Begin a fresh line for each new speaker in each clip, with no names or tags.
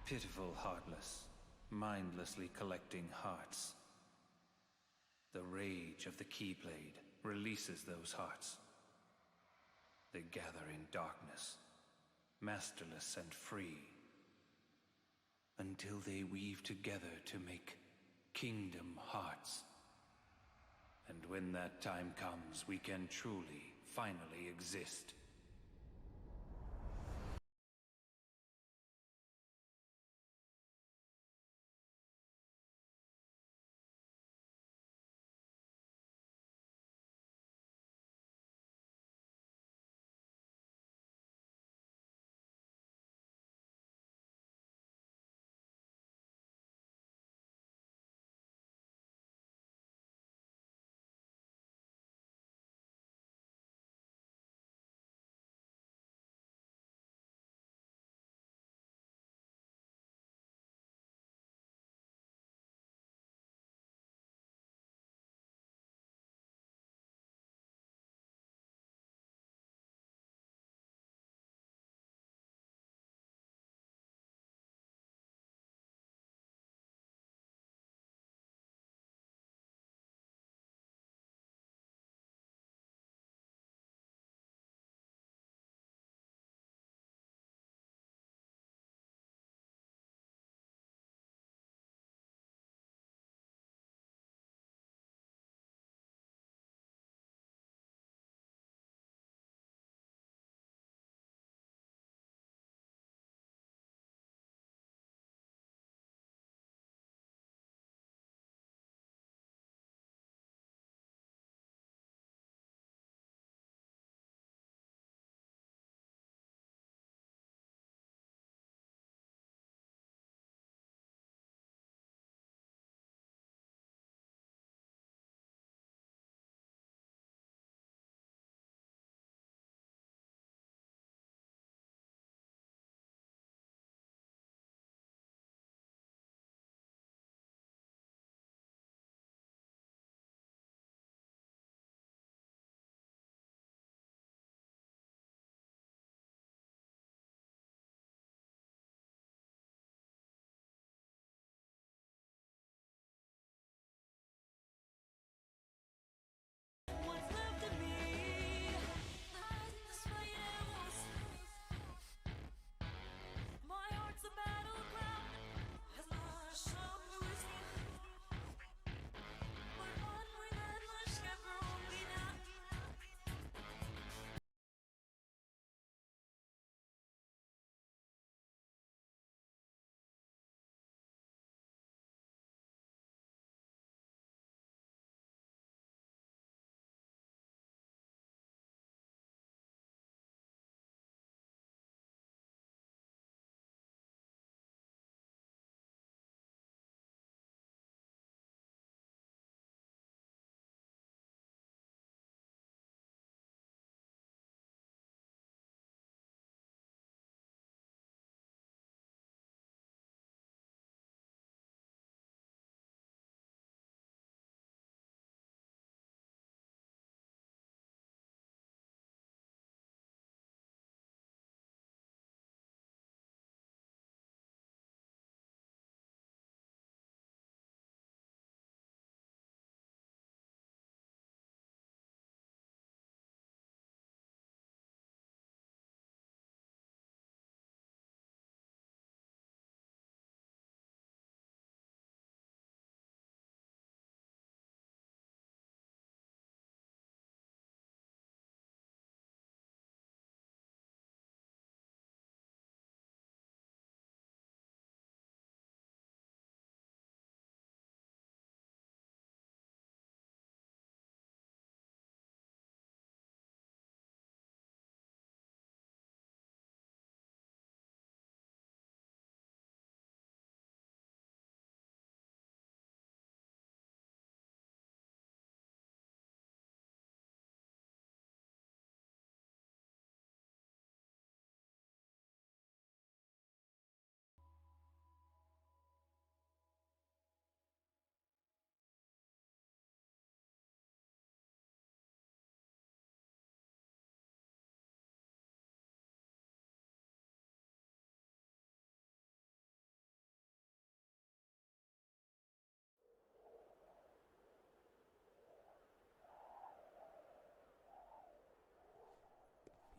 Pitiful heartless, mindlessly collecting hearts. The rage of the Keyblade releases those hearts. They gather in darkness, masterless and free, until they weave together to make kingdom hearts. And when that time comes, we can truly, finally exist.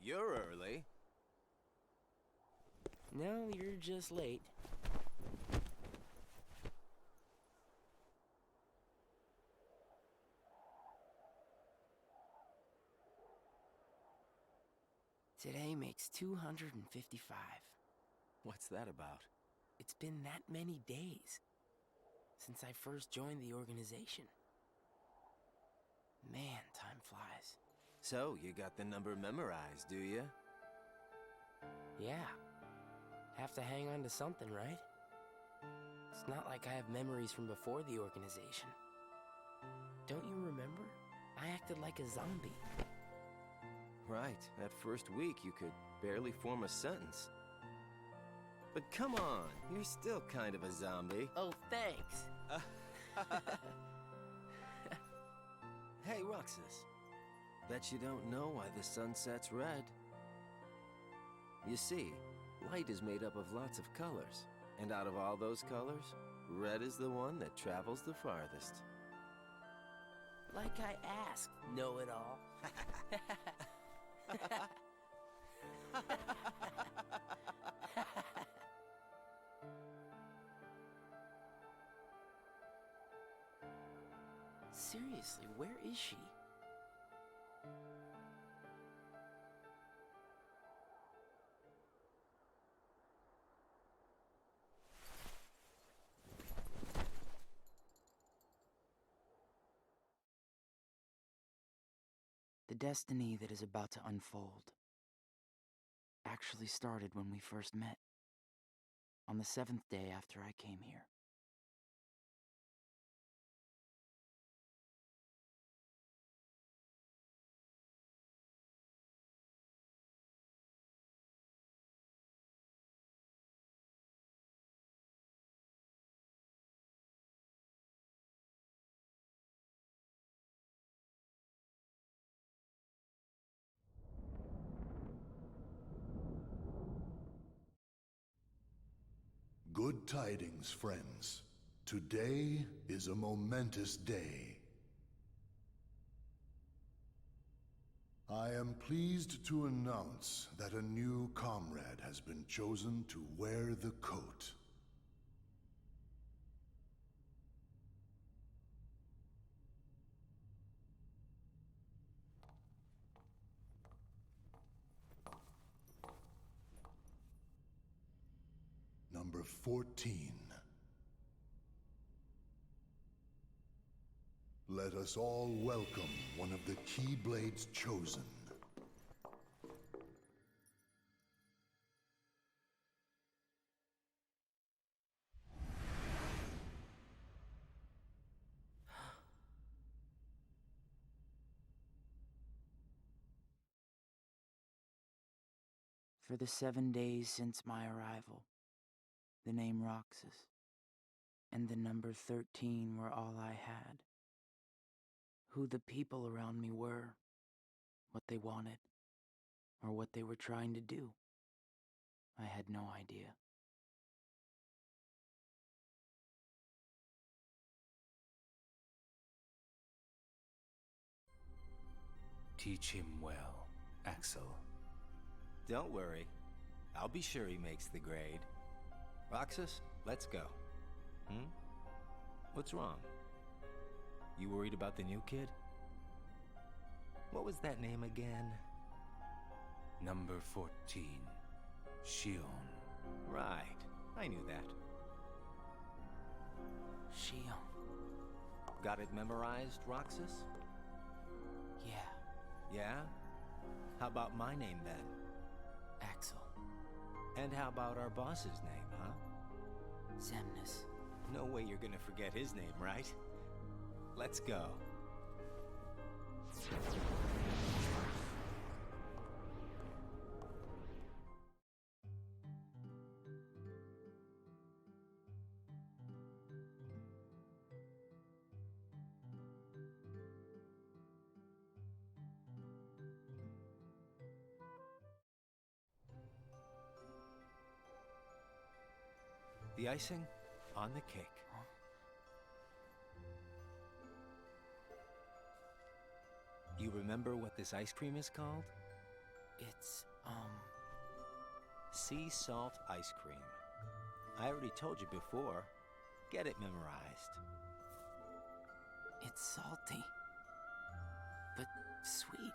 You're early.
No, you're just late. Today makes 255.
What's that about?
It's been that many days since I first joined the organization. Man, time flies.
So, you got the number memorized, do you?
Yeah. Have to hang on to something, right? It's not like I have memories from before the organization. Don't you remember? I acted like a zombie.
Right. That first week, you could barely form a sentence. But come on, you're still kind of a zombie.
Oh, thanks.
Hey, Roxas. Bet you don't know why the sun sets red. You see, light is made up of lots of colors. And out of all those colors, red is the one that travels the farthest.
Like I asked, know-it-all. Seriously, where is she? The destiny that is about to unfold actually started when we first met, on the 7th day after I came here.
Good tidings, friends. Today is a momentous day. I am pleased to announce that a new comrade has been chosen to wear the coat. Number 14. Let us all welcome one of the Keyblade's chosen.
For the 7 days since my arrival, the name Roxas and the number 13 were all I had. Who the people around me were, what they wanted, or what they were trying to do, I had no idea.
Teach him well, Axel.
Don't worry. I'll be sure he makes the grade. Roxas, let's go. What's wrong? You worried about the new kid? What was that name again?
Number 14, Xion.
Right. I knew that.
Xion.
Got it memorized, Roxas?
Yeah,
Yeah? How about my name then?
Axel.
And how about our boss's name, huh?
Xemnas.
No way you're gonna forget his name, right? Let's go. The icing on the cake. You remember what this ice cream is called? It's, sea salt ice cream. I already told you before. Get it memorized.
It's salty, but sweet.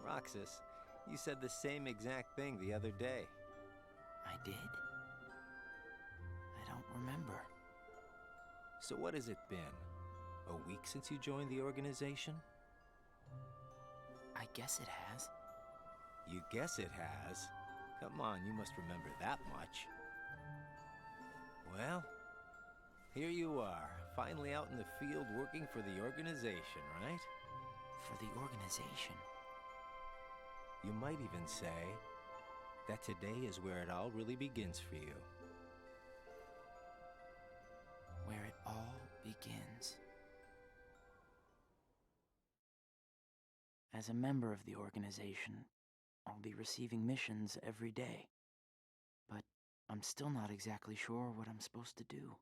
Roxas, you said the same exact thing the other day.
I did? I don't remember.
So what has it been? A week since you joined the organization?
I guess it has.
You guess it has? Come on, you must remember that much. Well, here you are, finally out in the field working for the organization, right?
For the organization?
You might even say that today is where it all really begins for you.
Where it all begins. As a member of the organization, I'll be receiving missions every day. But I'm still not exactly sure what I'm supposed to do.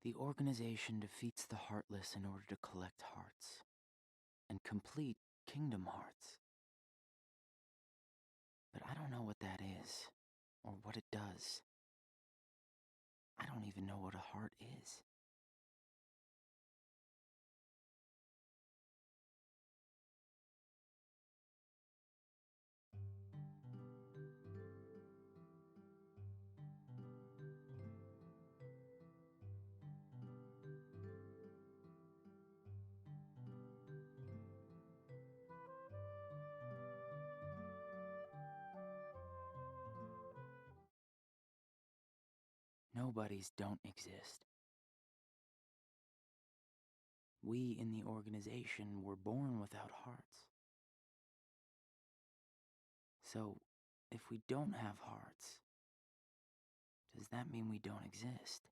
The organization defeats the Heartless in order to collect hearts and complete Kingdom Hearts. But I don't know what that is, or what it does. I don't even know what a heart is. Nobodies don't exist. We in the organization were born without hearts. So, if we don't have hearts, does that mean we don't exist?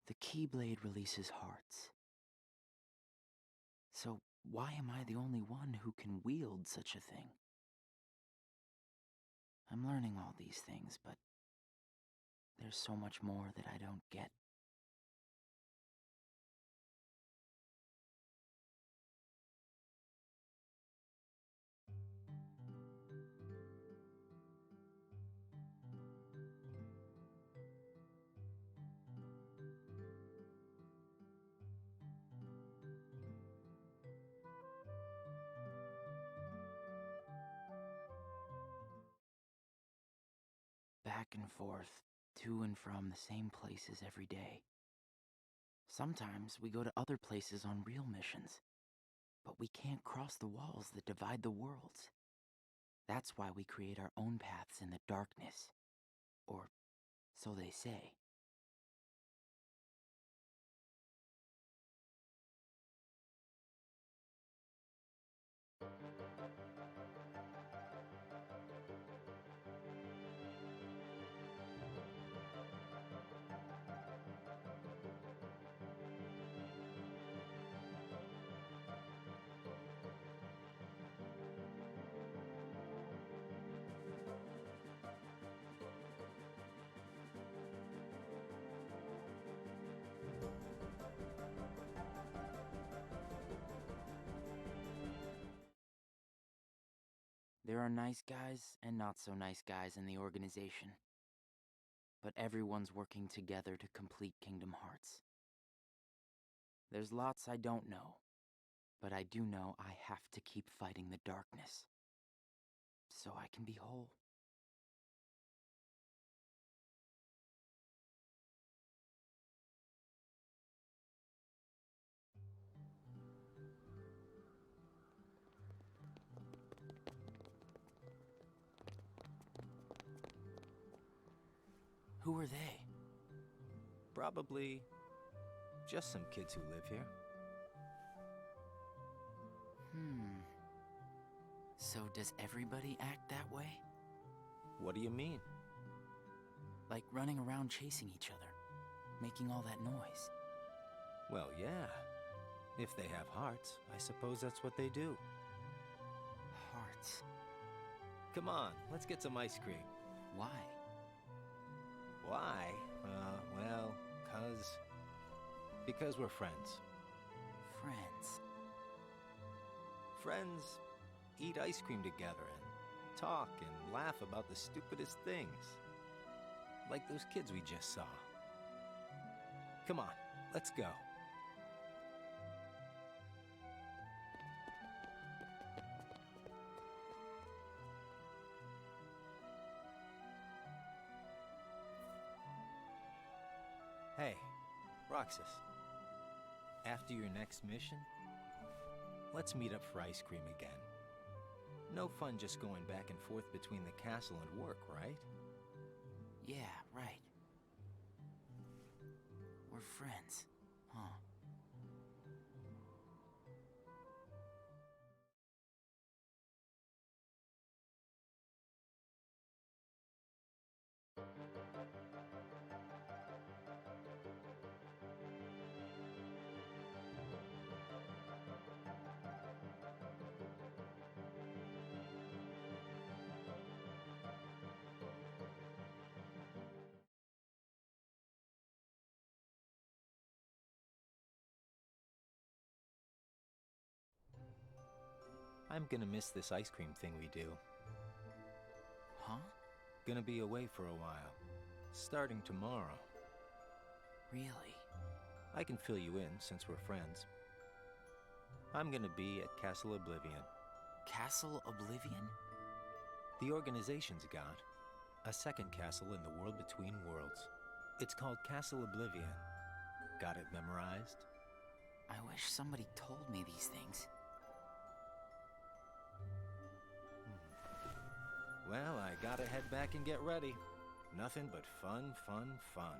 The Keyblade releases hearts. So why am I the only one who can wield such a thing? I'm learning all these things, but there's so much more that I don't get. Back and forth, to and from the same places every day. Sometimes we go to other places on real missions, but we can't cross the walls that divide the worlds. That's why we create our own paths in the darkness. Or so they say. There are nice guys and not so nice guys in the organization. But everyone's working together to complete Kingdom Hearts. There's lots I don't know, but I do know I have to keep fighting the darkness, so I can be whole. Who are they?
Probably just some kids who live here.
So does everybody act that way?
What do you mean?
Like running around chasing each other, making all that noise.
Well, yeah. If they have hearts, I suppose that's what they do.
Hearts.
Come on, let's get some ice cream.
Why?
Why? Well, because we're friends.
Friends.
Friends eat ice cream together and talk and laugh about the stupidest things. Like those kids we just saw. Come on, let's go. Hey, Roxas. After your next mission, let's meet up for ice cream again. No fun just going back and forth between the castle and work, right?
Yeah, right. We're friends, huh?
I'm gonna miss this ice cream thing we do.
Huh?
Gonna be away for a while. Starting tomorrow.
Really?
I can fill you in since we're friends. I'm gonna be at Castle Oblivion.
Castle Oblivion?
The organization's got a second castle in the world between worlds. It's called Castle Oblivion. Got it memorized?
I wish somebody told me these things.
Well, I gotta head back and get ready. Nothing but fun, fun, fun.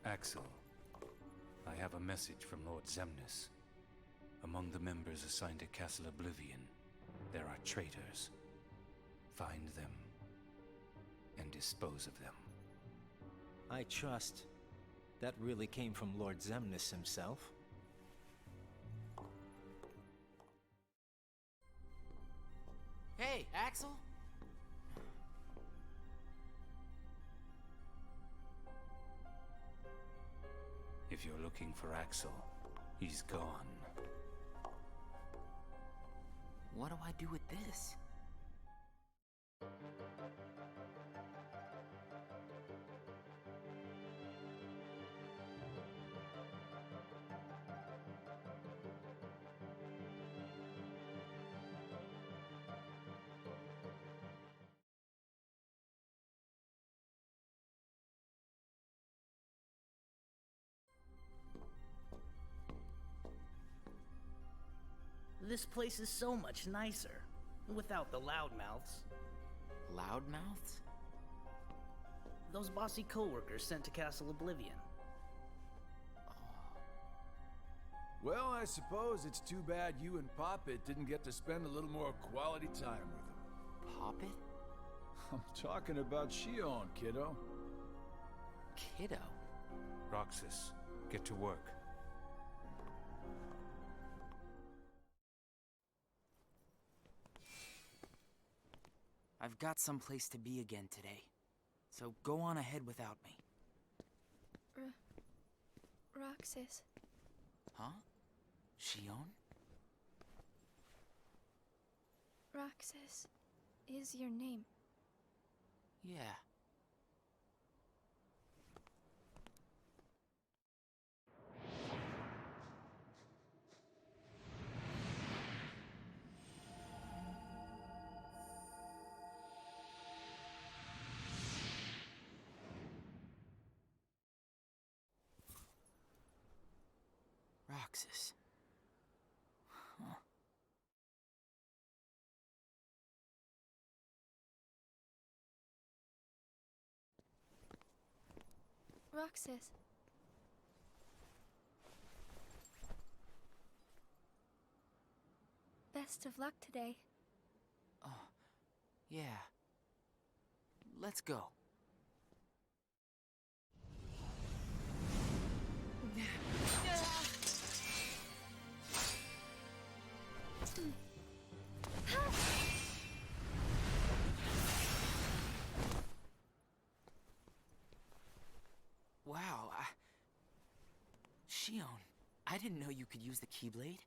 Axel, I have a message from Lord Xemnas. Among the members assigned to Castle Oblivion, there are traitors. Find them and dispose of them.
I trust that really came from Lord Xemnas himself.
Hey, Axel?
If you're looking for Axel, he's gone.
What do I do with this?
This place is so much nicer, without the loudmouths.
Loudmouths?
Those bossy coworkers sent to Castle Oblivion.
Well, I suppose it's too bad you and Poppet didn't get to spend a little more quality time with him.
Poppet?
I'm talking about Xion, kiddo.
kiddo.
Roxas, get to work.
I've got someplace to be again today, so go on ahead without me.
Roxas.
Huh? Xion?
Roxas is your name.
Yeah. Roxas. Huh.
Roxas. Best of luck today.
Oh, yeah. Let's go. Wow, Xion, I didn't know you could use the Keyblade.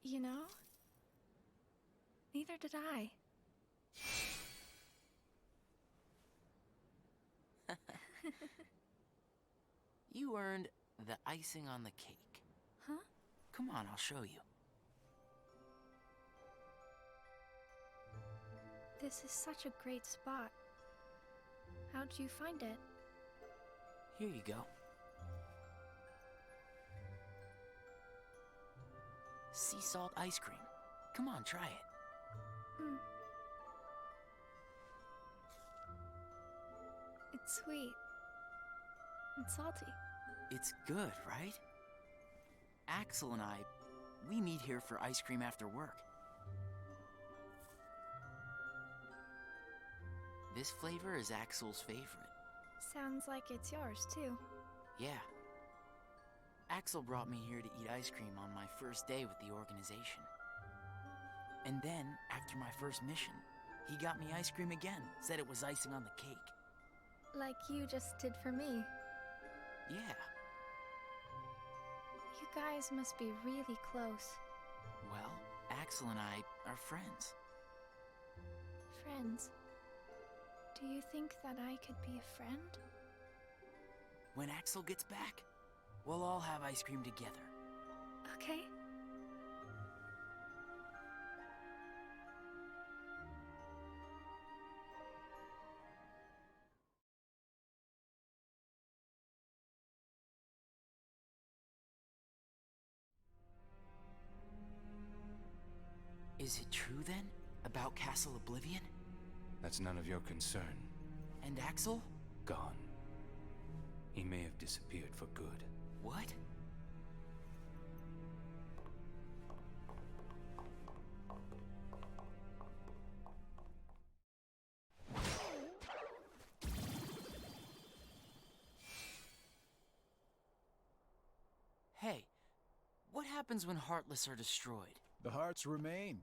You know? Neither did I.
You earned the icing on the cake.
Huh?
Come on, I'll show you.
This is such a great spot. How'd you find it?
Here you go. Sea salt ice cream. Come on, try it.
Hmm. It's sweet. And salty.
It's good, right? Axel and I, we meet here for ice cream after work. This flavor is Axel's favorite.
Sounds like it's yours, too.
Yeah. Axel brought me here to eat ice cream on my first day with the organization. And then, after my first mission, he got me ice cream again, said it was icing on the cake.
Like you just did for me.
Yeah.
You guys must be really close.
Well, Axel and I are friends.
Friends. Do you think that I could be a friend?
When Axel gets back, we'll all have ice cream together.
Okay.
Is it true then, about Castle Oblivion?
That's none of your concern.
And Axel?
Gone. He may have disappeared for good.
What? Hey, what happens when Heartless are destroyed?
The hearts remain.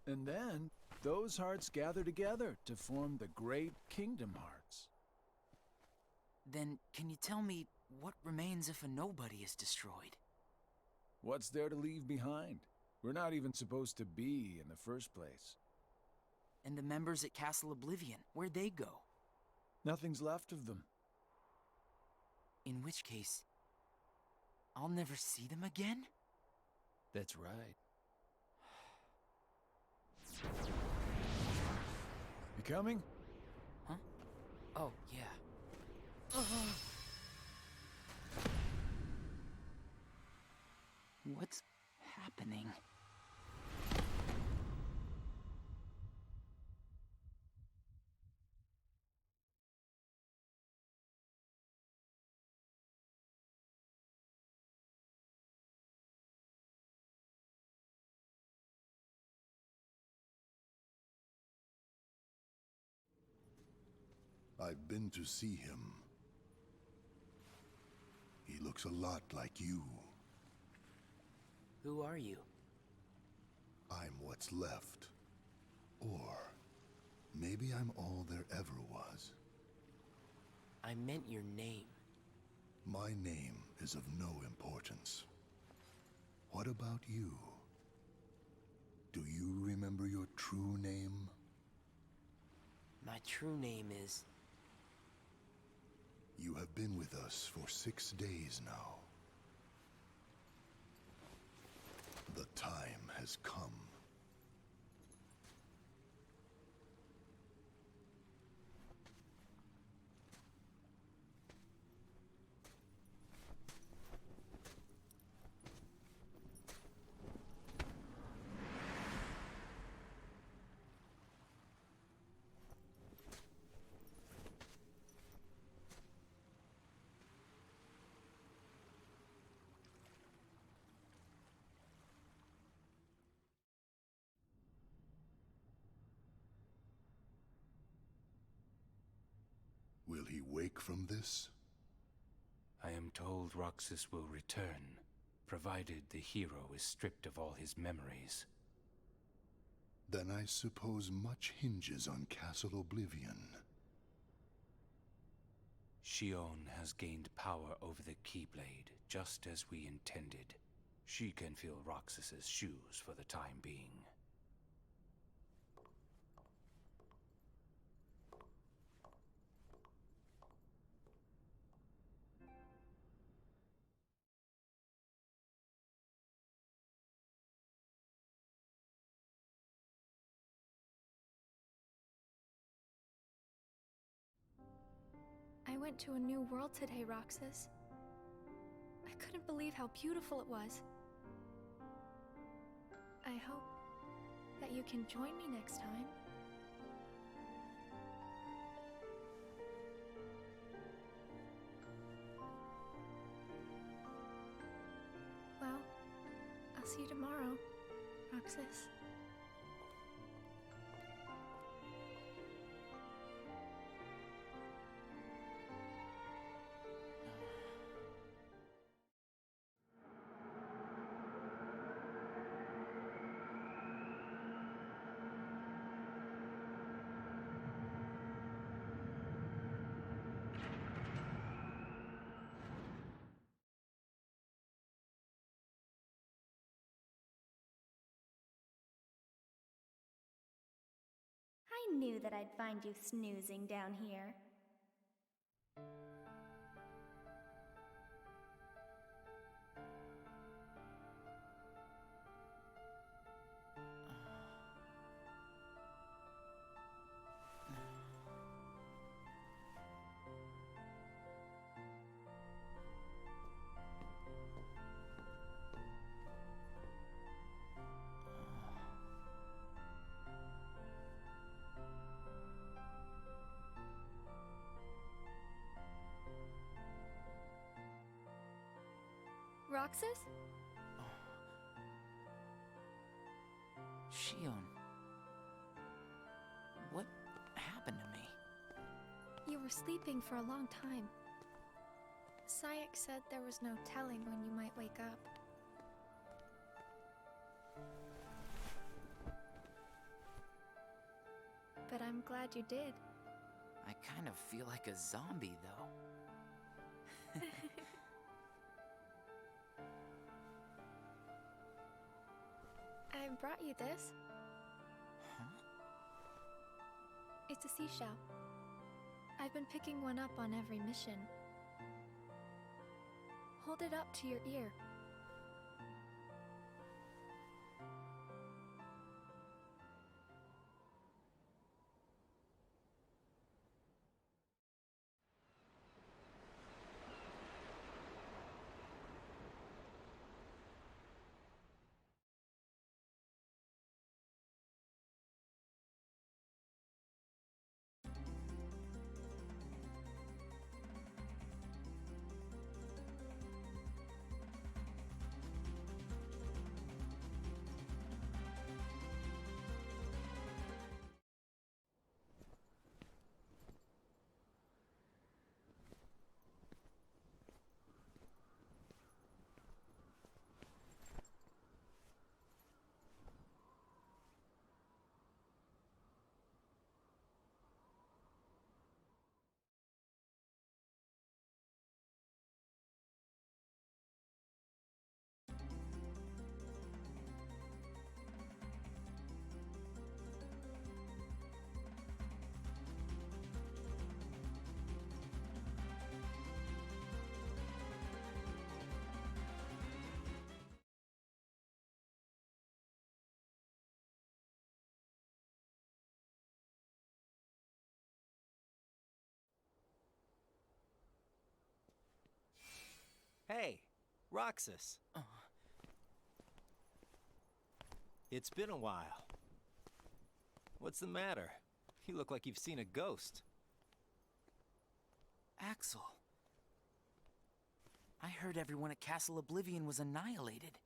And then, those hearts gather together to form the great Kingdom Hearts.
Then, can you tell me what remains if a nobody is destroyed?
What's there to leave behind? We're not even supposed to be in the first place.
And the members at Castle Oblivion, where'd they go?
Nothing's left of them.
In which case, I'll never see them again?
That's right. You coming?
Huh? Oh, yeah. What's happening?
I've been to see him. He looks a lot like you.
Who are you?
I'm what's left. Or maybe I'm all there ever was.
I meant your name.
My name is of no importance. What about you? Do you remember your true name?
My true name is...
You have been with us for 6 days now. The time has come. Will he wake from this?
I am told Roxas will return, provided the hero is stripped of all his memories.
Then I suppose much hinges on Castle Oblivion.
Xion has gained power over the Keyblade, just as we intended. She can fill Roxas's shoes for the time being.
I went to a new world today, Roxas. I couldn't believe how beautiful it was. I hope that you can join me next time. Well, I'll see you tomorrow, Roxas.
I knew that I'd find you snoozing down here.
Roxas?
Xion. What happened to me?
You were sleeping for a long time. Sayak said there was no telling when you might wake up. But I'm glad you did.
I kind of feel like a zombie, though.
I brought you this.
Huh?
It's a seashell. I've been picking one up on every mission. Hold it up to your ear.
Hey, Roxas. It's been a while. What's the matter? You look like you've seen a ghost.
Axel. I heard everyone at Castle Oblivion was annihilated.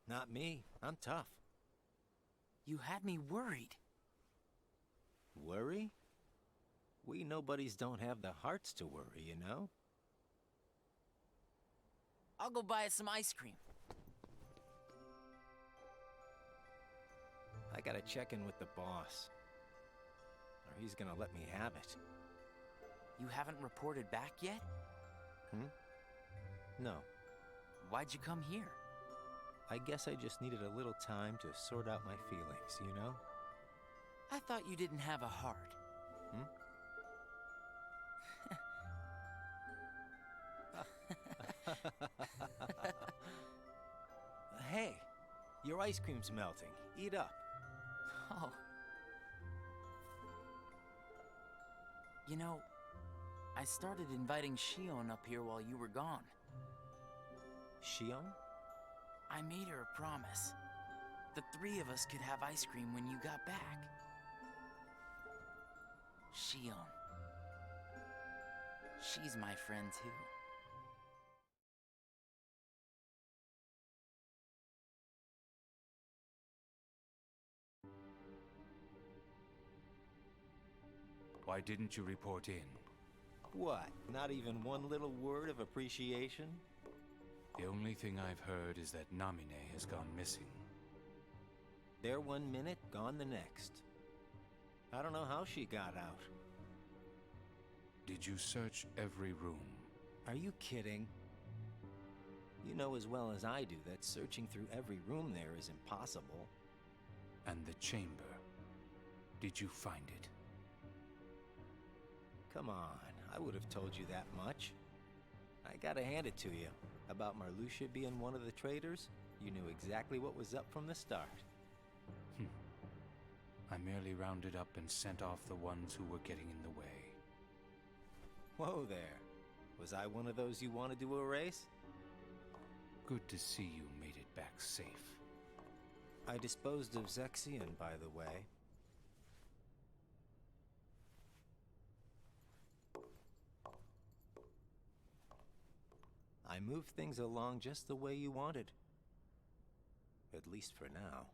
Not me. I'm tough.
You had me worried.
Worry? We nobodies don't have the hearts to worry, you know?
I'll go buy us some ice cream.
I gotta check in with the boss. Or he's gonna let me have it.
You haven't reported back yet?
No.
Why'd you come here?
I guess I just needed a little time to sort out my feelings, you know?
I thought you didn't have a heart.
Hey, your ice cream's melting. Eat up.
Oh. You know, I started inviting Xion up here while you were gone.
Xion?
I made her a promise. The three of us could have ice cream when you got back. Xion. She's my friend too.
Why didn't you report in?
What? Not even one little word of appreciation?
The only thing I've heard is that Namine has gone missing.
There 1 minute, gone the next. I don't know how she got out.
Did you search every room?
Are you kidding? You know as well as I do that searching through every room there is impossible.
And the chamber? Did you find it?
Come on, I would have told you that much. I gotta hand it to you. About Marluxia being one of the traitors, you knew exactly what was up from the start.
I merely rounded up and sent off the ones who were getting in the way.
Whoa there. Was I one of those you wanted to erase?
Good to see you made it back safe.
I disposed of Xion, by the way. I moved things along just the way you wanted. At least for now.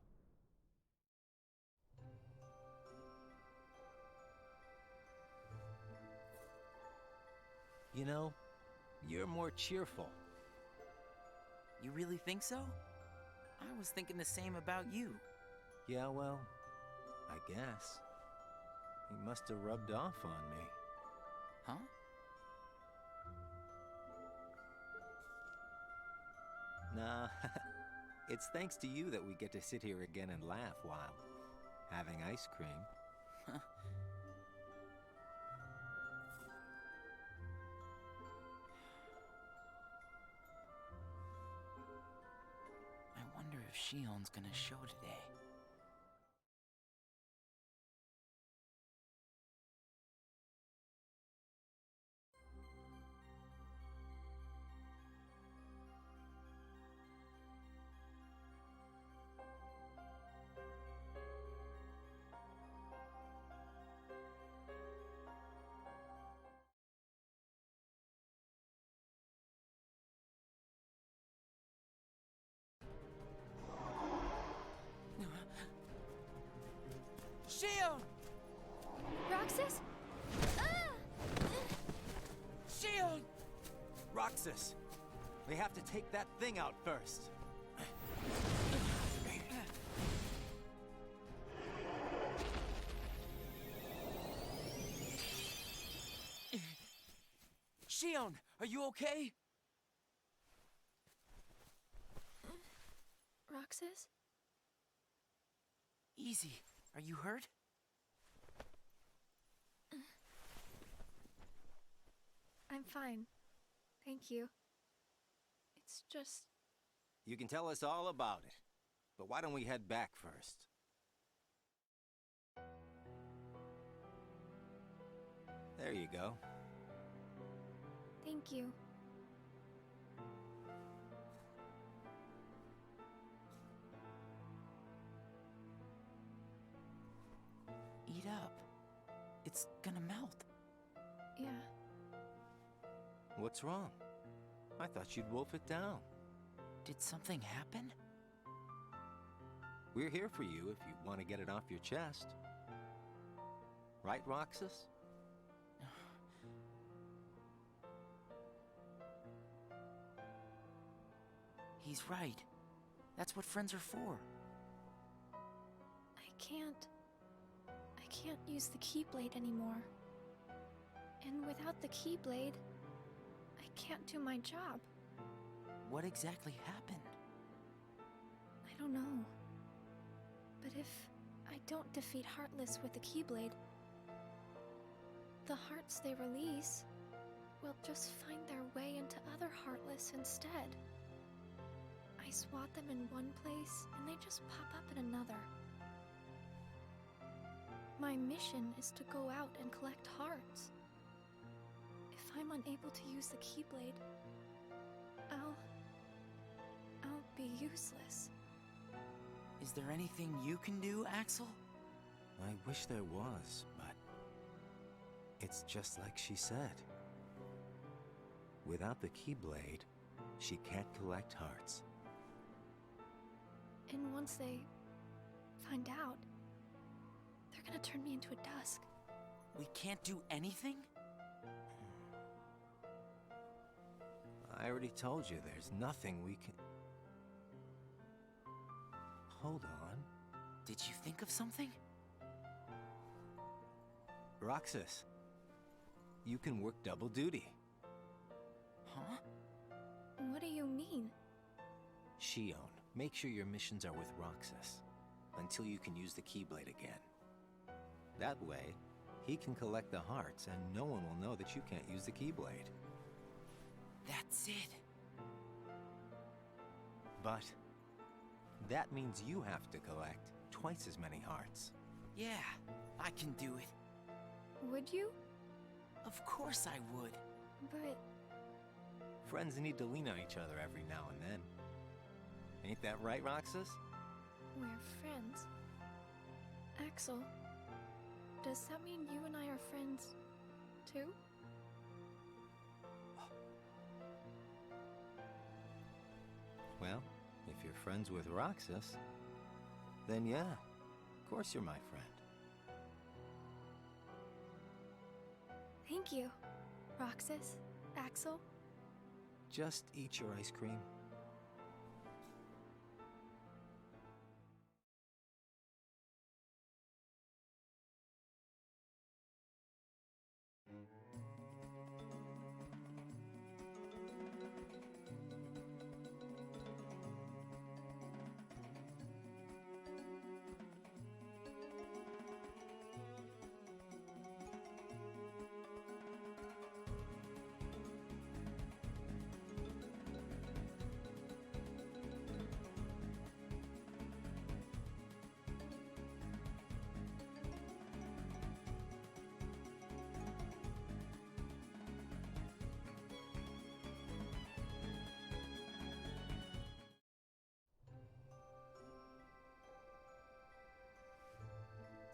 You know, you're more cheerful.
You really think so? I was thinking the same about you.
Yeah, well, I guess. He must have rubbed off on me.
Huh?
Nah, it's thanks to you that we get to sit here again and laugh while having ice cream.
I wonder if Xion's gonna show today. Xion!
Roxas? Ah!
Xion!
Roxas! We have to take that thing out first.
Xion, are you okay?
Roxas?
Easy. Are you hurt?
I'm fine. Thank you. It's just...
You can tell us all about it. But why don't we head back first? There you go.
Thank you.
It's gonna melt.
Yeah.
What's wrong? I thought you'd wolf it down.
Did something happen?
We're here for you if you want to get it off your chest. Right, Roxas?
He's right. That's what friends are for.
I can't use the Keyblade anymore. And without the Keyblade, I can't do my job.
What exactly happened?
I don't know. But if I don't defeat Heartless with the Keyblade, the hearts they release will just find their way into other Heartless instead. I swat them in one place, and they just pop up in another. My mission is to go out and collect hearts. If I'm unable to use the Keyblade, I'll be useless.
Is there anything you can do, Axel?
I wish there was, but it's just like she said. Without the Keyblade, she can't collect hearts.
And once they find out, they're gonna turn me into a dusk.
We can't do anything?
I already told you there's nothing we can... Hold on.
Did you think of something?
Roxas, you can work double duty.
Huh?
What do you mean?
Xion, make sure your missions are with Roxas until you can use the Keyblade again. That way, he can collect the hearts and no one will know that you can't use the Keyblade.
That's it.
But that means you have to collect twice as many hearts.
Yeah, I can do it.
Would you?
Of course I would.
But
Friends need to lean on each other every now and then. Ain't that right, Roxas?
we're friends. Axel, does that mean you and I are friends, too?
Well, if you're friends with Roxas, then yeah, of course you're my friend.
Thank you, Roxas, Axel.
Just eat your ice cream.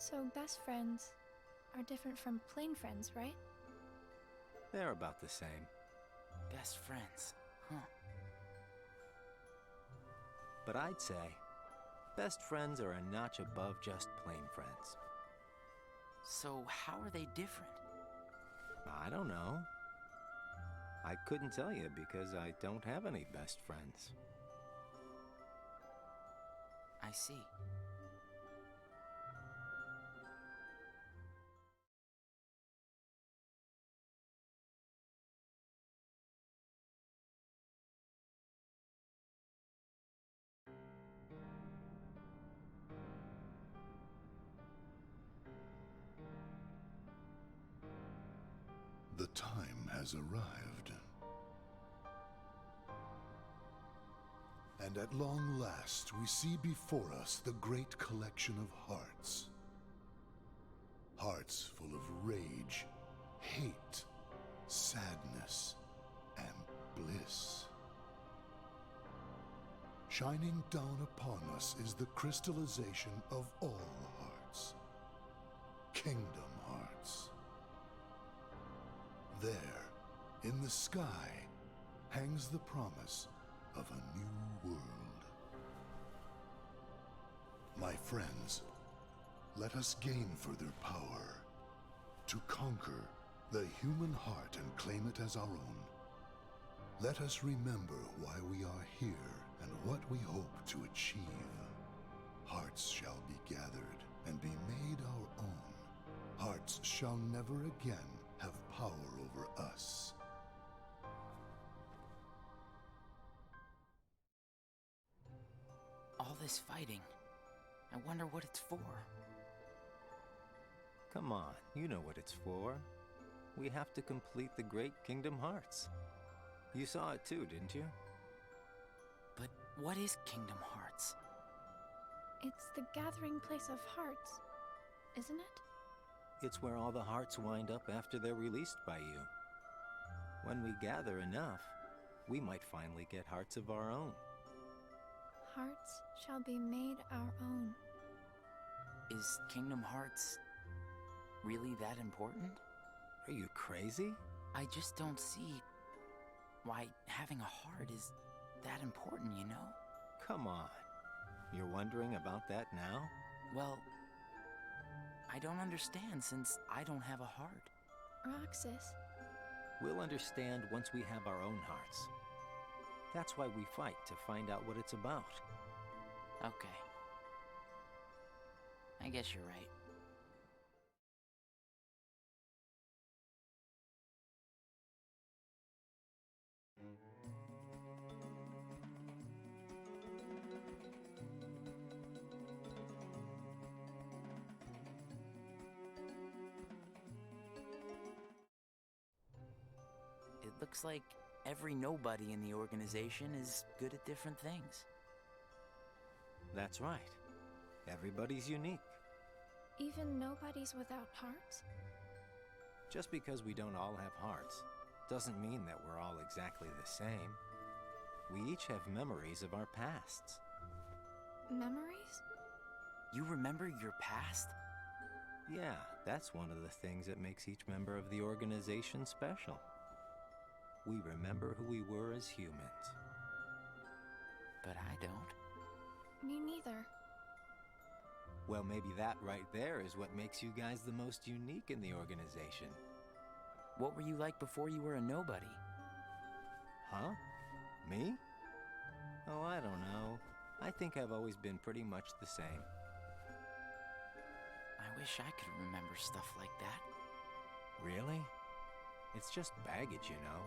So best friends are different from plain friends, right?
They're about the same.
Best friends, huh?
But I'd say, best friends are a notch above just plain friends.
So how are they different?
I don't know. I couldn't tell you because I don't have any best friends.
I see.
The time has arrived. And at long last, we see before us the great collection of hearts. Hearts full of rage, hate, sadness, and bliss. Shining down upon us is the crystallization of all hearts. Kingdom hearts. There, in the sky, hangs the promise of a new world. My friends, let us gain further power to conquer the human heart and claim it as our own. Let us remember why we are here and what we hope to achieve. Hearts shall be gathered and be made our own. Hearts shall never again have power over us.
All this fighting, I wonder what it's for.
Come on, you know what it's for. We have to complete the Great Kingdom Hearts. You saw it too, didn't you?
But what is Kingdom Hearts?
It's the gathering place of hearts, isn't it?
It's where all the hearts wind up after they're released by you. When we gather enough, we might finally get hearts of our own.
Hearts shall be made our own.
Is Kingdom Hearts really that important?
Are you crazy?
I just don't see why having a heart is that important, you know?
Come on. You're wondering about that now?
Well, I don't understand since I don't have a heart.
Roxas.
We'll understand once we have our own hearts. That's why we fight, to find out what it's about.
Okay. I guess you're right. It looks like every nobody in the organization is good at different things.
That's right. Everybody's unique.
Even nobodies without hearts?
Just because we don't all have hearts doesn't mean that we're all exactly the same. We each have memories of our pasts.
Memories?
You remember your past?
Yeah, that's one of the things that makes each member of the organization special. We remember who we were as humans.
But I don't.
Me neither.
Well, maybe that right there is what makes you guys the most unique in the organization.
What were you like before you were a nobody?
Huh? Me? Oh, I don't know. I think I've always been pretty much the same.
I wish I could remember stuff like that.
Really? It's just baggage, you know.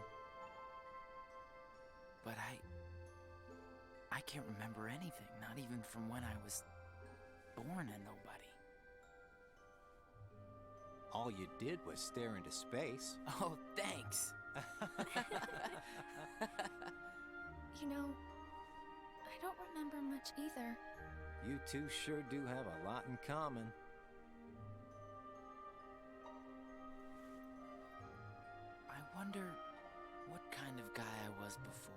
But I can't remember anything, not even from when I was born a nobody.
All you did was stare into space.
Oh, thanks.
You know, I don't remember much either.
You two sure do have a lot in common.
I wonder what kind of guy I was before.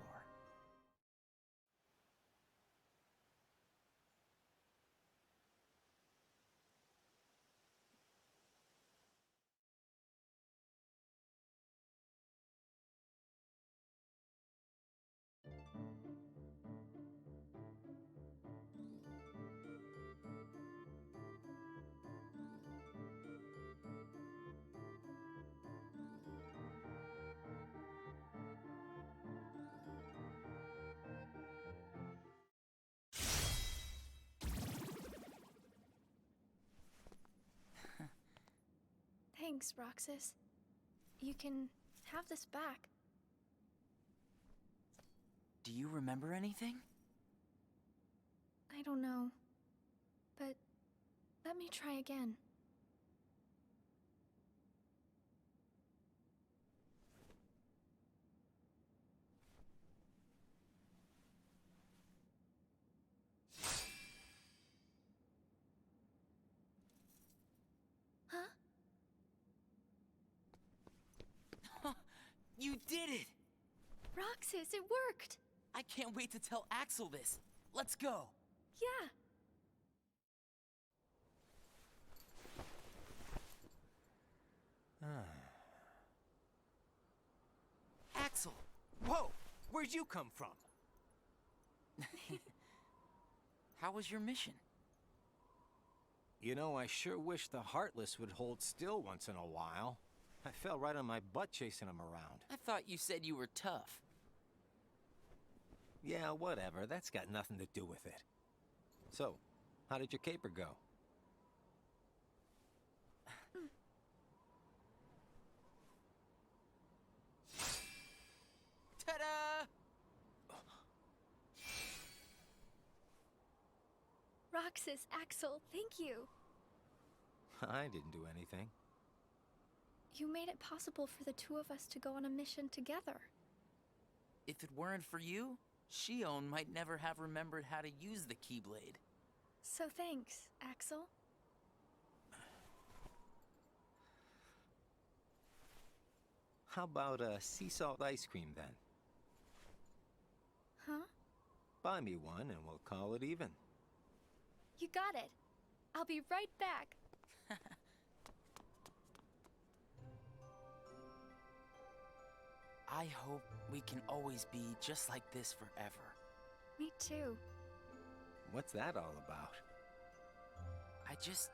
Thanks, Roxas. You can have this back.
Do you remember anything?
I don't know. But let me try again. Huh?
You did it!
Roxas, it worked!
I can't wait to tell Axel this. Let's go.
Yeah.
Where'd you come from?
How was your mission?
You know, I sure wish the Heartless would hold still once in a while. I fell right on my butt chasing them around.
I thought you said you were tough.
Yeah, whatever. That's got nothing to do with it. So, how did your caper go?
Ta-da!
Roxas, Axel, thank you.
I didn't do anything.
You made it possible for the two of us to go on a mission together.
If it weren't for you, Xion might never have remembered how to use the Keyblade.
So thanks, Axel.
How about sea salt ice cream then?
Huh?
Buy me one and we'll call it even.
You got it. I'll be right back.
I hope we can always be just like this forever.
Me too.
What's that all about?
I just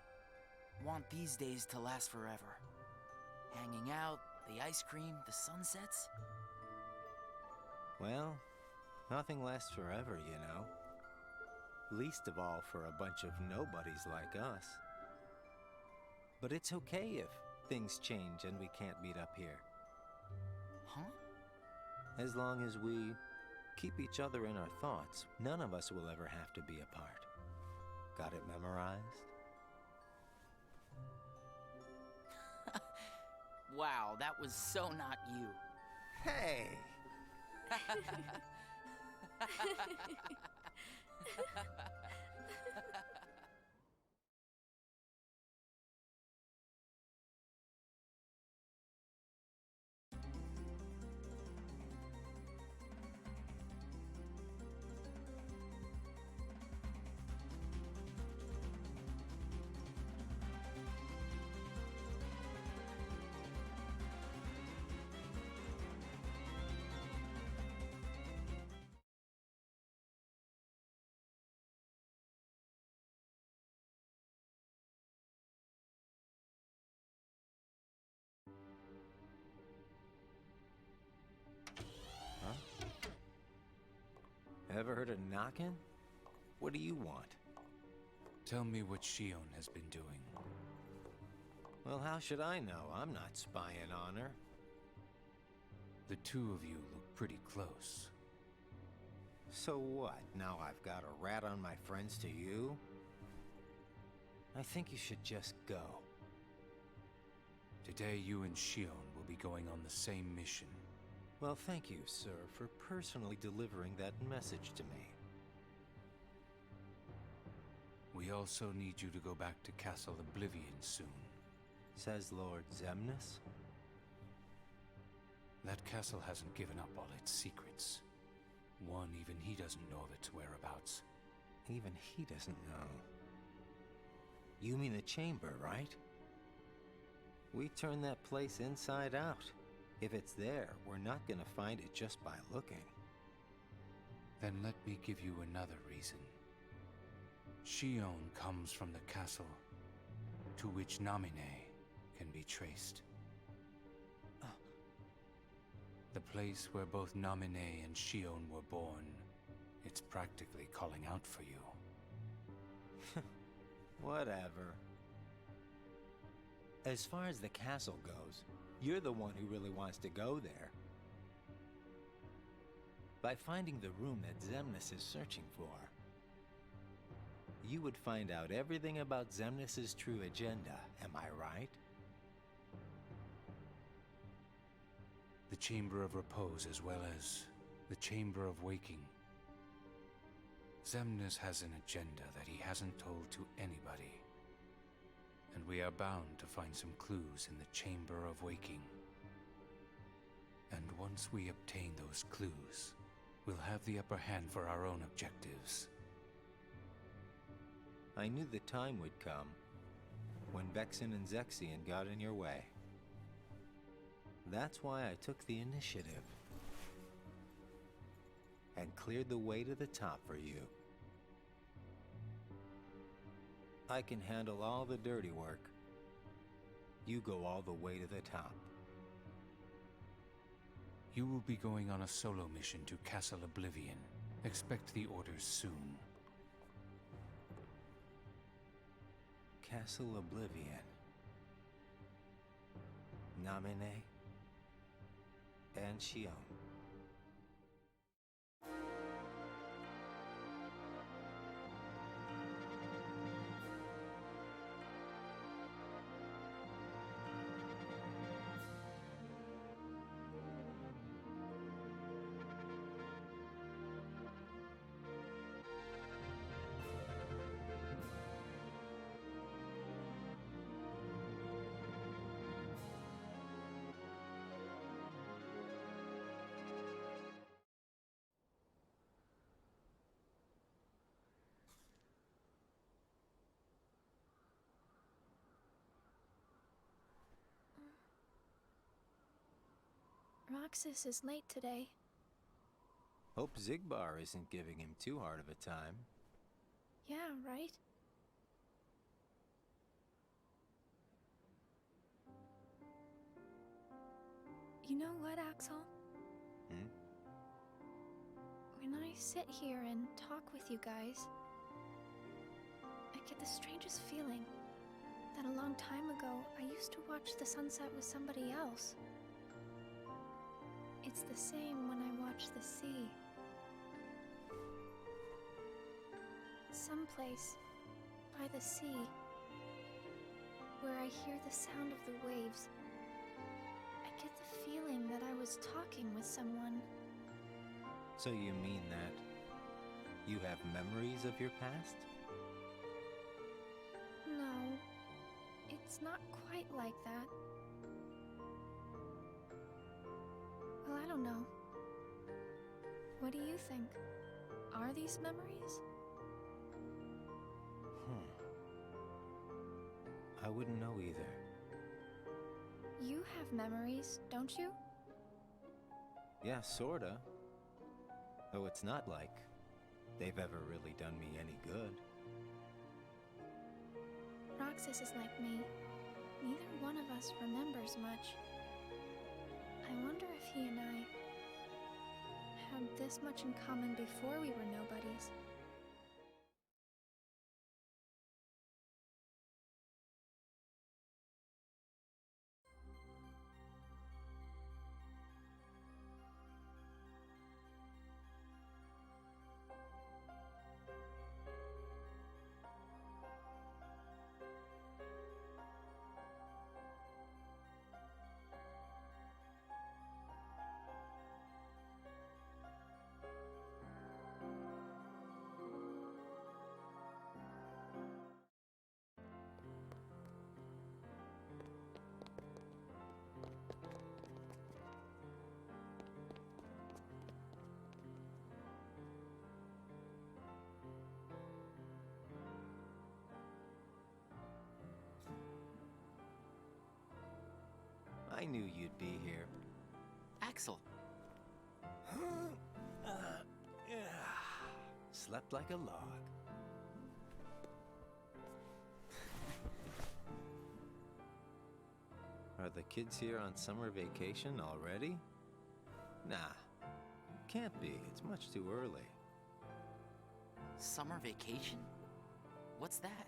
want these days to last forever. Hanging out, the ice cream, the sunsets.
Well, nothing lasts forever, you know. Least of all for a bunch of nobodies like us. But it's okay if things change and we can't meet up here.
Huh?
As long as we keep each other in our thoughts, none of us will ever have to be apart. Got it memorized?
Wow, that was so not you.
Hey! Ever heard of knocking? What do you want?
Tell me what Xion has been doing.
Well, how should I know? I'm not spying on her.
The two of you look pretty close.
So what? Now I've got a rat on my friends to you? I think you should just go.
Today you and Xion will be going on the same mission.
Well, thank you, sir, for personally delivering that message to me.
We also need you to go back to Castle Oblivion soon.
Says Lord Xemnas?
That castle hasn't given up all its secrets. One, even he doesn't know of its whereabouts.
Even he doesn't know. You mean the chamber, right? We turned that place inside out. If it's there, we're not gonna find it just by looking.
Then let me give you another reason. Xion comes from the castle to which Namine can be traced. The place where both Namine and Xion were born. It's practically calling out for you.
Whatever. As far as the castle goes, you're the one who really wants to go there. By finding the room that Xemnas is searching for, you would find out everything about Xemnas' true agenda, am I right?
The Chamber of Repose as well as the Chamber of Waking. Xemnas has an agenda that he hasn't told to anybody. And we are bound to find some clues in the Chamber of Waking. And once we obtain those clues, we'll have the upper hand for our own objectives.
I knew the time would come when Vexen and Zexion got in your way. That's why I took the initiative. and cleared the way to the top for you. I can handle all the dirty work. You go all the way to the top.
You will be going on a solo mission to Castle Oblivion. Expect the orders soon.
Castle Oblivion. Namine and Xion.
Roxas is late today.
Hope Zigbar isn't giving him too hard of a time.
Yeah, right? You know what, Axel? When I sit here and talk with you guys, I get the strangest feeling that a long time ago I used to watch the sunset with somebody else. It's the same when I watch the sea. Someplace by the sea, where I hear the sound of the waves, I get the feeling that I was talking with someone.
So you mean that you have memories of your past?
No, it's not quite like that. Well, I don't know. What do you think? Are these memories?
I wouldn't know either.
You have memories, don't you?
Yeah, sorta. Though it's not like they've ever really done me any good.
Roxas is like me. Neither one of us remembers much. I wonder if he and I had this much in common before we were nobodies.
I knew you'd be here.
Axel.
Slept like a log. Are the kids here on summer vacation already? Nah, can't be. It's much too early.
Summer vacation? What's that?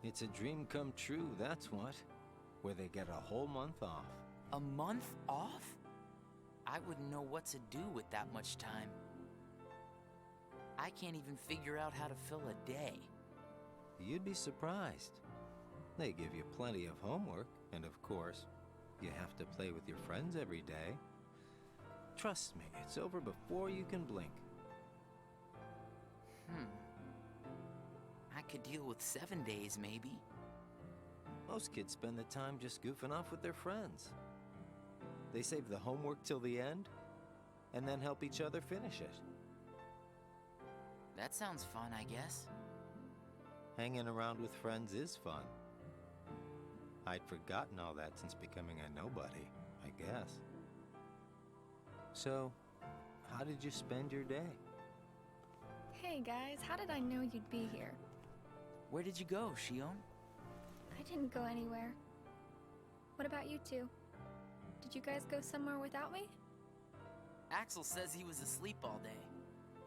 It's a dream come true, that's what. Where they get a whole month off.
A month off? I wouldn't know what to do with that much time. I can't even figure out how to fill a day.
You'd be surprised. They give you plenty of homework, and of course, you have to play with your friends every day. Trust me, it's over before you can blink.
I could deal with 7 days, maybe.
Most kids spend the time just goofing off with their friends. They save the homework till the end, and then help each other finish it.
That sounds fun, I guess.
Hanging around with friends is fun. I'd forgotten all that since becoming a nobody, I guess. So, how how did you spend your day?
Hey guys, how did I know you'd be here?
Where did you go, Xion?
I didn't go anywhere. What about you two? Did you guys go somewhere without me?
Axel says he was asleep all day.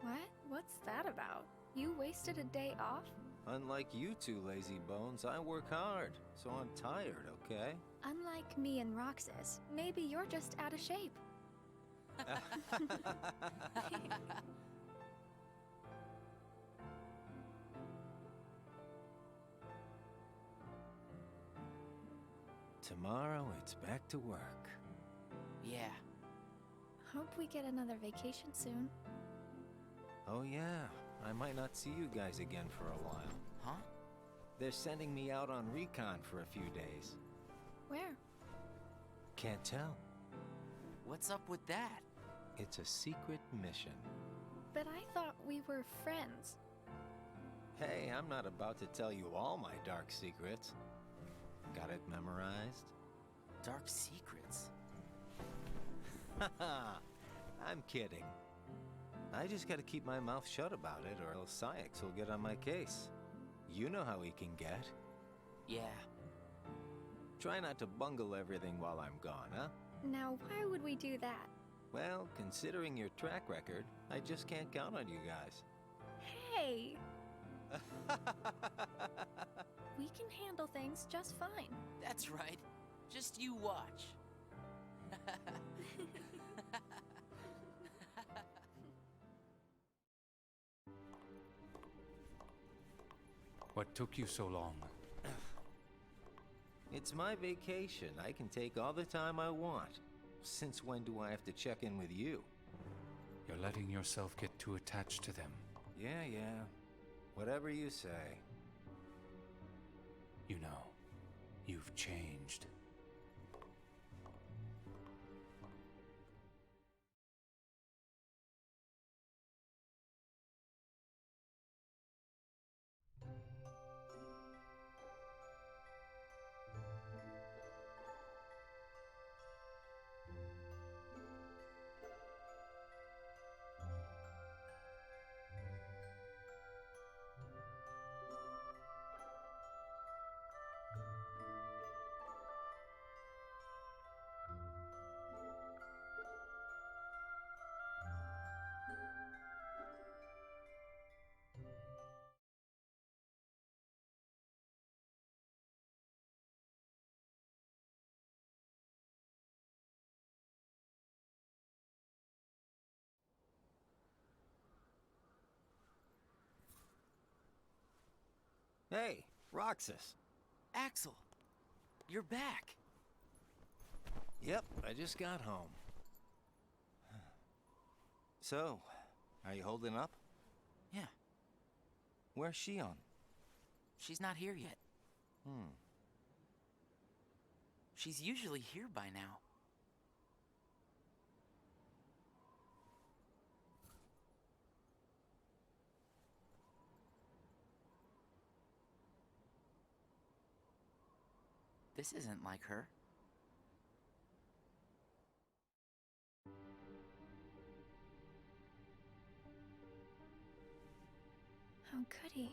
What? What's that about? You wasted a day off?
Unlike you two lazy bones, I work hard, so I'm tired, okay?
Unlike me and Roxas, maybe you're just out of shape.
Tomorrow, it's back to work.
Yeah.
Hope we get another vacation soon.
Oh yeah, I might not see you guys again for a while.
Huh?
They're sending me out on recon for a few days.
Where?
Can't tell.
What's up with that?
It's a secret mission.
But I thought we were friends.
Hey, I'm not about to tell you all my dark secrets. Got it memorized?
Dark secrets?
Haha, I'm kidding. I just gotta keep my mouth shut about it, or else Syax will get on my case. You know how he can get.
Yeah.
Try not to bungle everything while I'm gone, huh?
Now, why would we do that?
Well, considering your track record, I just can't count on you guys.
Hey! We can handle things just fine.
That's right. Just you watch.
What took you so long?
It's my vacation. I can take all the time I want. Since when do I have to check in with you?
You're letting yourself get too attached to them.
Yeah. Whatever you say.
You know, you've changed.
Hey, Roxas.
Axel, you're back.
Yep, I just got home. So, are you holding up?
Yeah.
Where's Xion?
She's not here yet. She's usually here by now. This isn't like her.
How could he?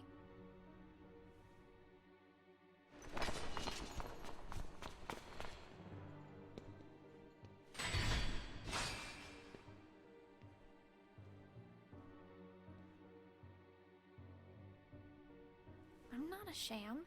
I'm not a sham.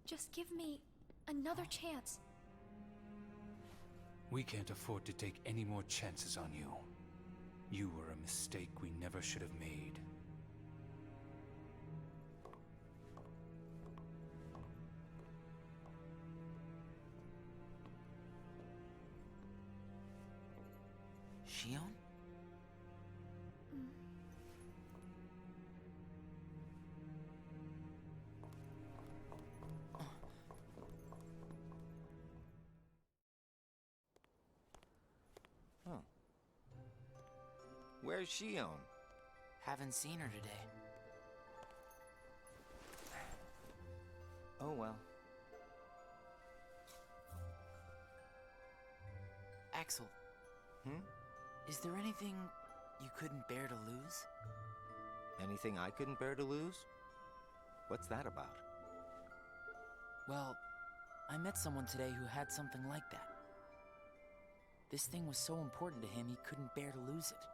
Just give me another chance.
We can't afford to take any more chances on you. You were a mistake we never should have made.
Xion?
Oh. Where's Xion?
Haven't seen her today.
Oh well.
Axel.
Hmm?
Is there anything you couldn't bear to lose?
Anything I couldn't bear to lose? What's that about?
Well, I met someone today who had something like that. This thing was so important to him he couldn't bear to lose it.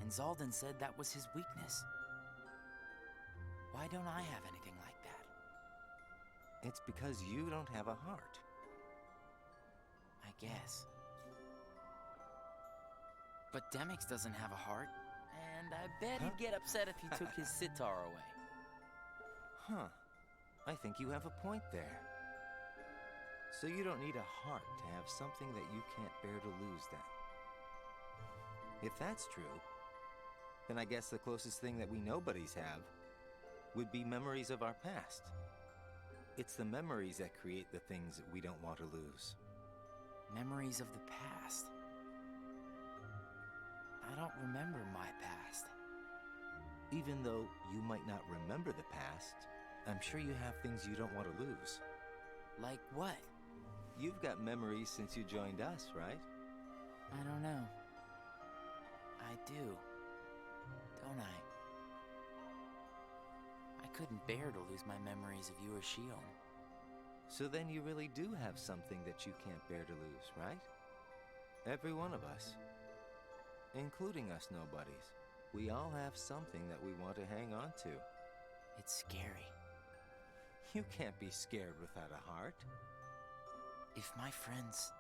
And Zaldan said that was his weakness. Why don't I have anything like that?
It's because you don't have a heart.
I guess. But Demix doesn't have a heart, and I bet he'd get upset if you took his sitar away.
Huh. I think you have a point there. So you don't need a heart to have something that you can't bear to lose, then. If that's true, then I guess the closest thing that we nobodies have would be memories of our past. It's the memories that create the things that we don't want to lose.
Memories of the past. I don't remember my past.
Even though you might not remember the past, I'm sure you have things you don't want to lose.
Like what?
You've got memories since you joined us, right?
I don't know. I do. Don't I? I couldn't bear to lose my memories of you or Xion.
So then you really do have something that you can't bear to lose, right? Every one of us. Including us nobodies. We all have something that we want to hang on to.
It's scary.
You can't be scared without a heart.
If my friends...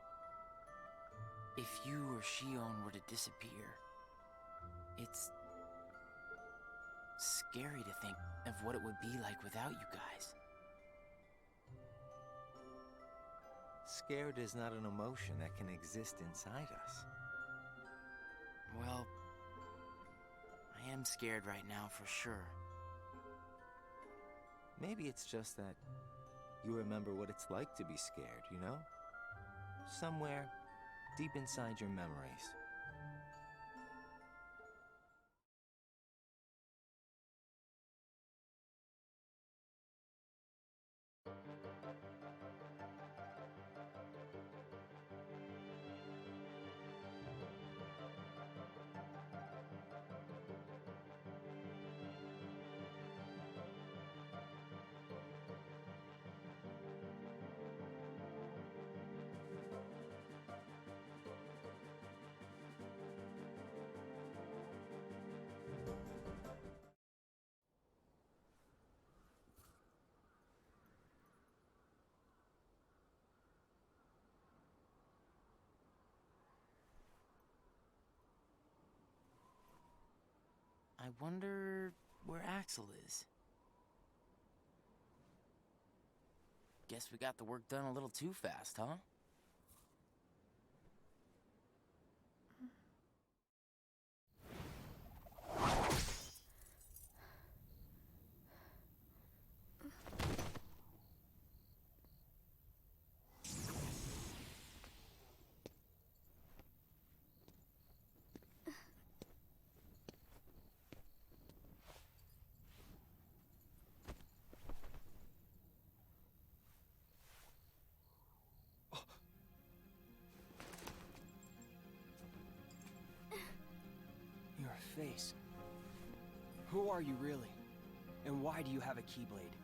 If you or Xion were to disappear, it's scary to think of what it would be like without you guys.
Scared is not an emotion that can exist inside us.
Well, I am scared right now for sure.
Maybe it's just that you remember what it's like to be scared, you know? Somewhere deep inside your memories.
I wonder where Axel is. Guess we got the work done a little too fast, huh?
Your face. Who are you really? And why do you have a Keyblade?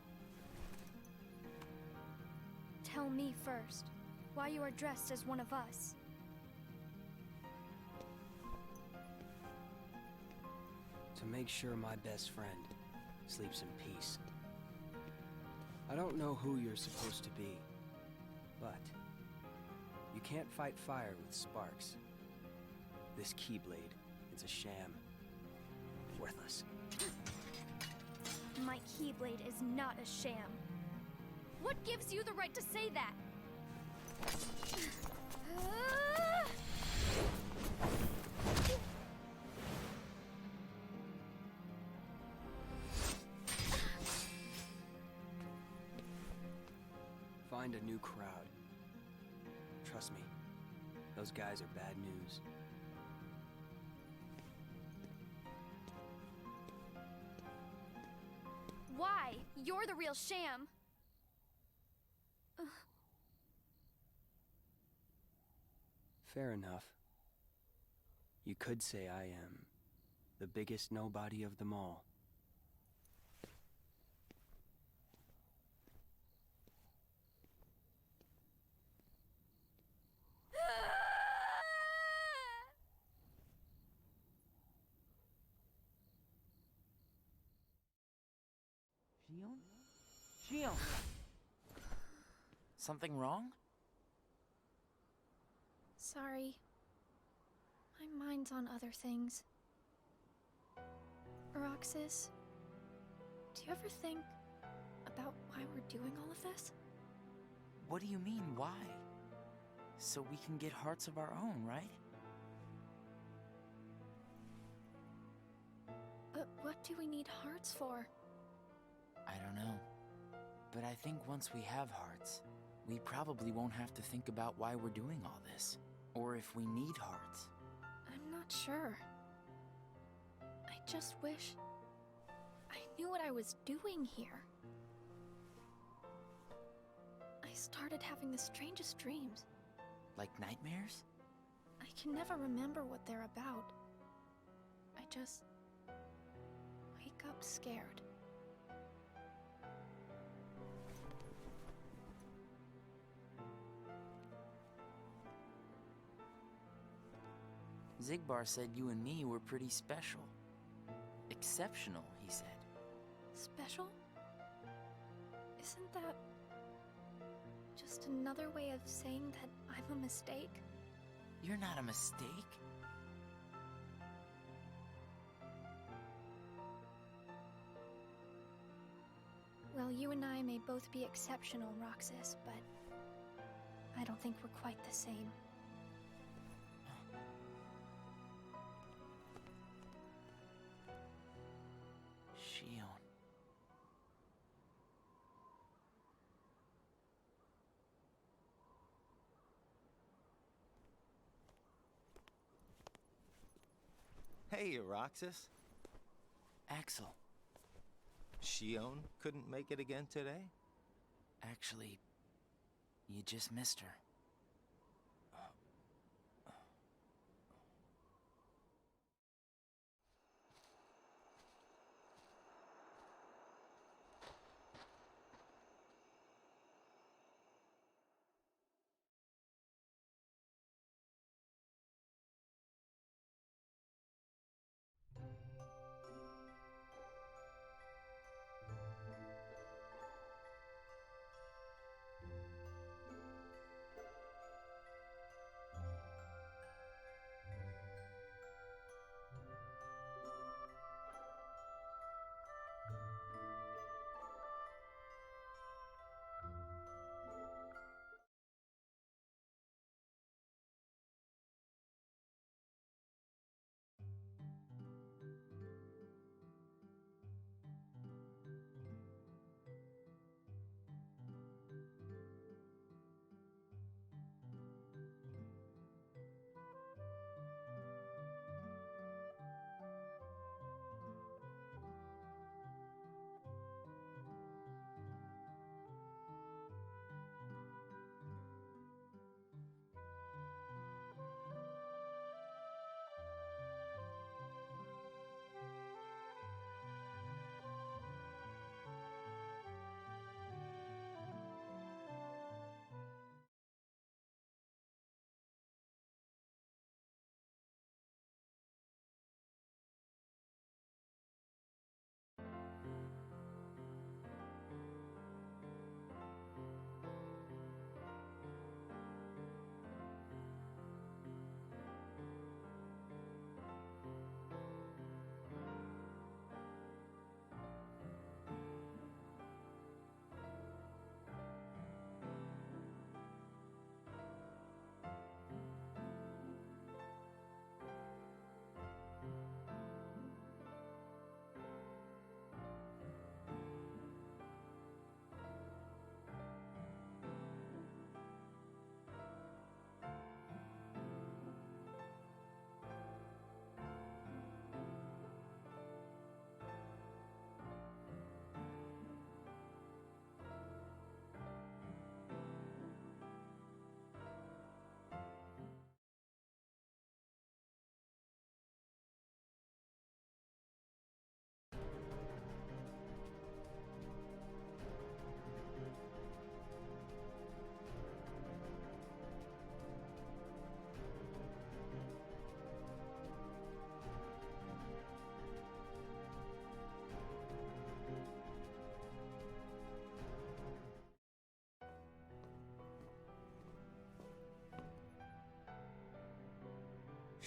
Tell me first, why you are dressed as one of us.
To make sure my best friend sleeps in peace. I don't know who you're supposed to be, but you can't fight fire with sparks. This Keyblade, it's a sham. Worthless.
My Keyblade is not a sham. What gives you the right to say that?
Find a new crowd. Trust me, those guys are bad news.
Why? You're the real sham.
Fair enough. You could say I am the biggest nobody of them all.
Xion? Xion! Something wrong?
Sorry. My mind's on other things. Roxas, do you ever think about why we're doing all of this?
What do you mean, why? So we can get hearts of our own, right?
But what do we need hearts for?
I don't know. But I think once we have hearts, we probably won't have to think about why we're doing all this. Or if we need hearts.
I'm not sure. I just wish I knew what I was doing here. I started having the strangest dreams.
Like nightmares?
I can never remember what they're about. I just wake up scared.
Zigbar said you and me were pretty special. Exceptional, he said.
Special? Isn't that just another way of saying that I'm a mistake?
You're not a mistake.
Well, you and I may both be exceptional, Roxas, but I don't think we're quite the same.
Xion.
Hey, Roxas.
Axel.
Xion couldn't make it again today?
Actually, you just missed her.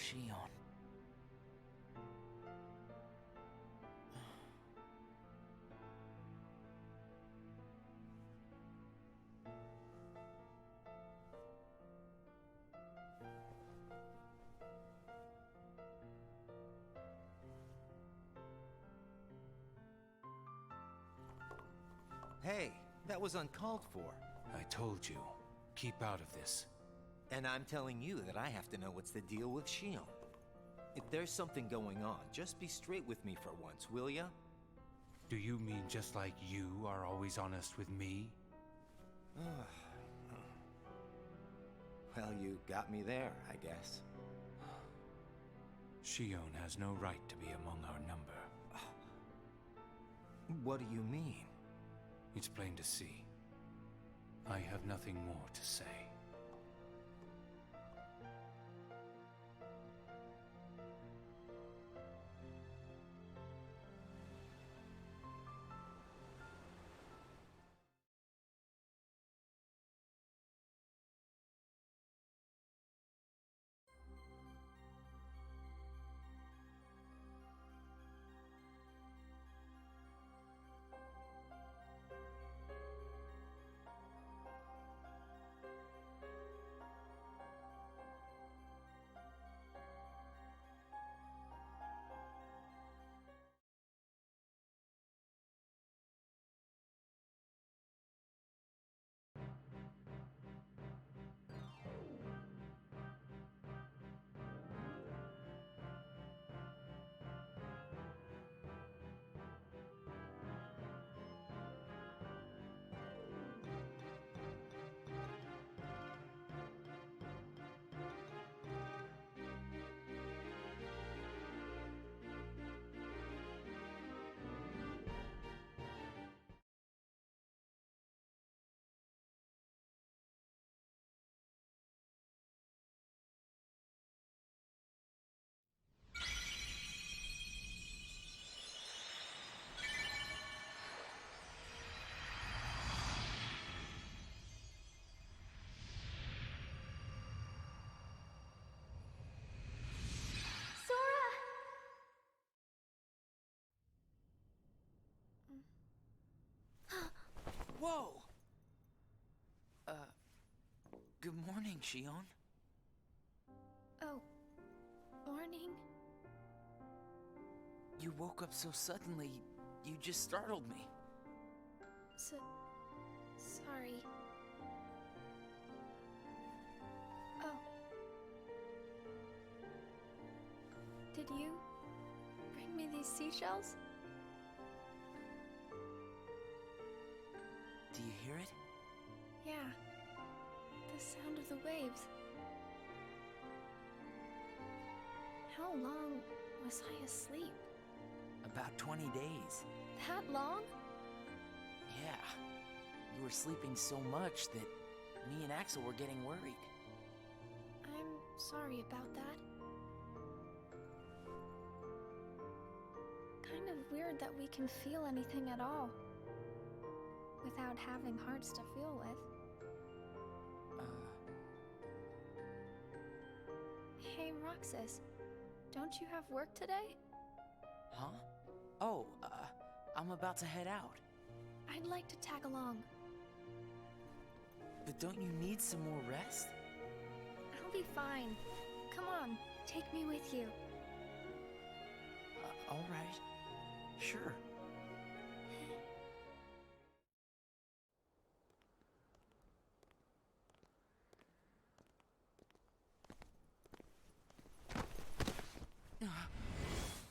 Xion.
Hey, that was uncalled for.
I told you, keep out of this.
And I'm telling you that I have to know what's the deal with Xion. If there's something going on, just be straight with me for once, will ya?
Do you mean just like you are always honest with me?
Well, you got me there, I guess.
Xion has no right to be among our number.
What do you mean?
It's plain to see. I have nothing more to say.
Whoa! Good morning, Xion.
Oh, morning?
You woke up so suddenly, you just startled me.
Sorry. Oh. Did you bring me these seashells?
Do you hear it?
Yeah. The sound of the waves. How long was I asleep?
About 20 days.
That long?
Yeah. You were sleeping so much that me and Axel were getting worried.
I'm sorry about that. Kind of weird that we can feel anything at all without having hearts to feel with. Hey, Roxas, don't you have work today?
Huh? Oh, I'm about to head out.
I'd like to tag along.
But don't you need some more rest?
I'll be fine. Come on, take me with you.
All right. Sure.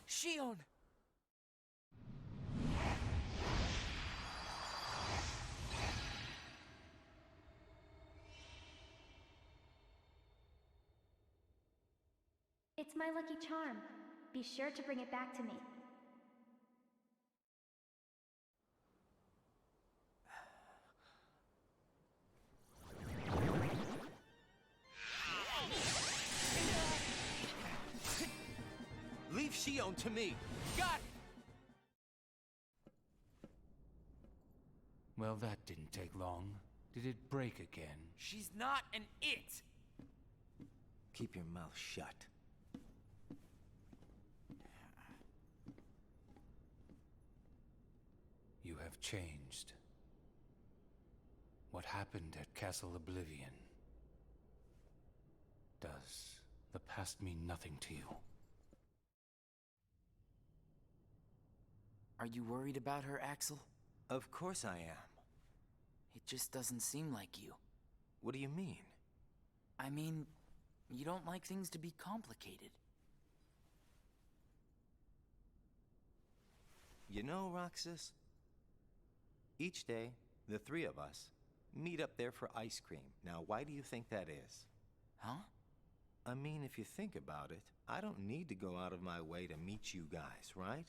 Xion!
It's my lucky charm. Be sure to bring it back to me.
Leave Xion to me! Got it!
Well, that didn't take long. Did it break again?
She's not an it!
Keep your mouth shut.
have changed. What happened at Castle Oblivion? Does the past mean nothing to you?
Are you worried about her, Axel?
Of course I am.
It just doesn't seem like you.
What do you mean?
I mean, you don't like things to be complicated.
You know, Roxas, each day, the three of us meet up there for ice cream. Now, why do you think that is?
Huh?
I mean, if you think about it, I don't need to go out of my way to meet you guys, right?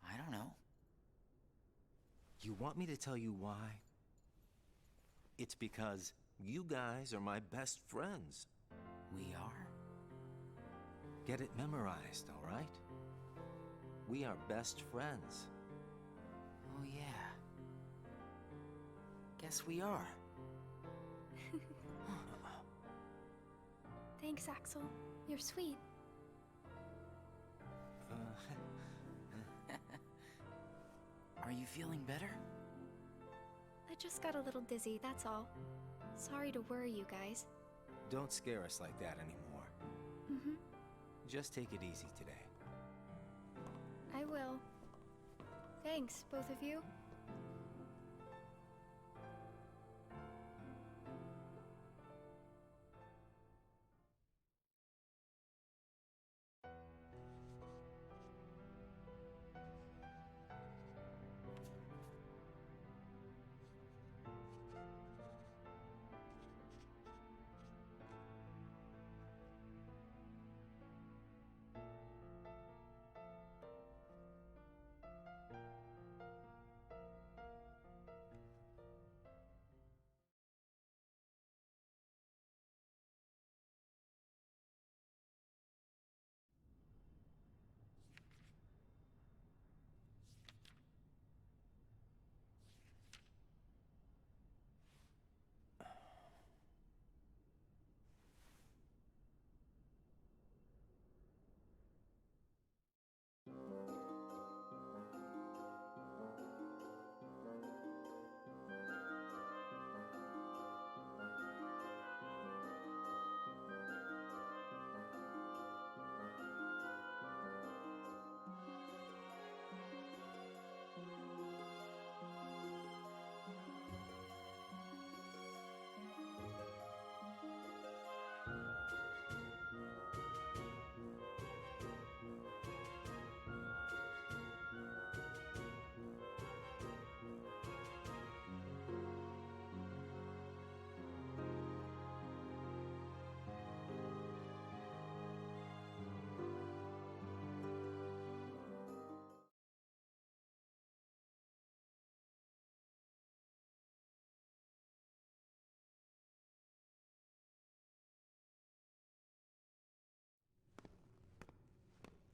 I don't know.
You want me to tell you why? It's because you guys are my best friends.
We are?
Get it memorized, all right? We are best friends.
Oh, yeah. Guess we are.
Thanks, Axel. You're sweet.
Are you feeling better?
I just got a little dizzy, that's all. Sorry to worry you guys.
Don't scare us like that anymore.
Mm-hmm.
Just take it easy today.
I will. Thanks, both of you.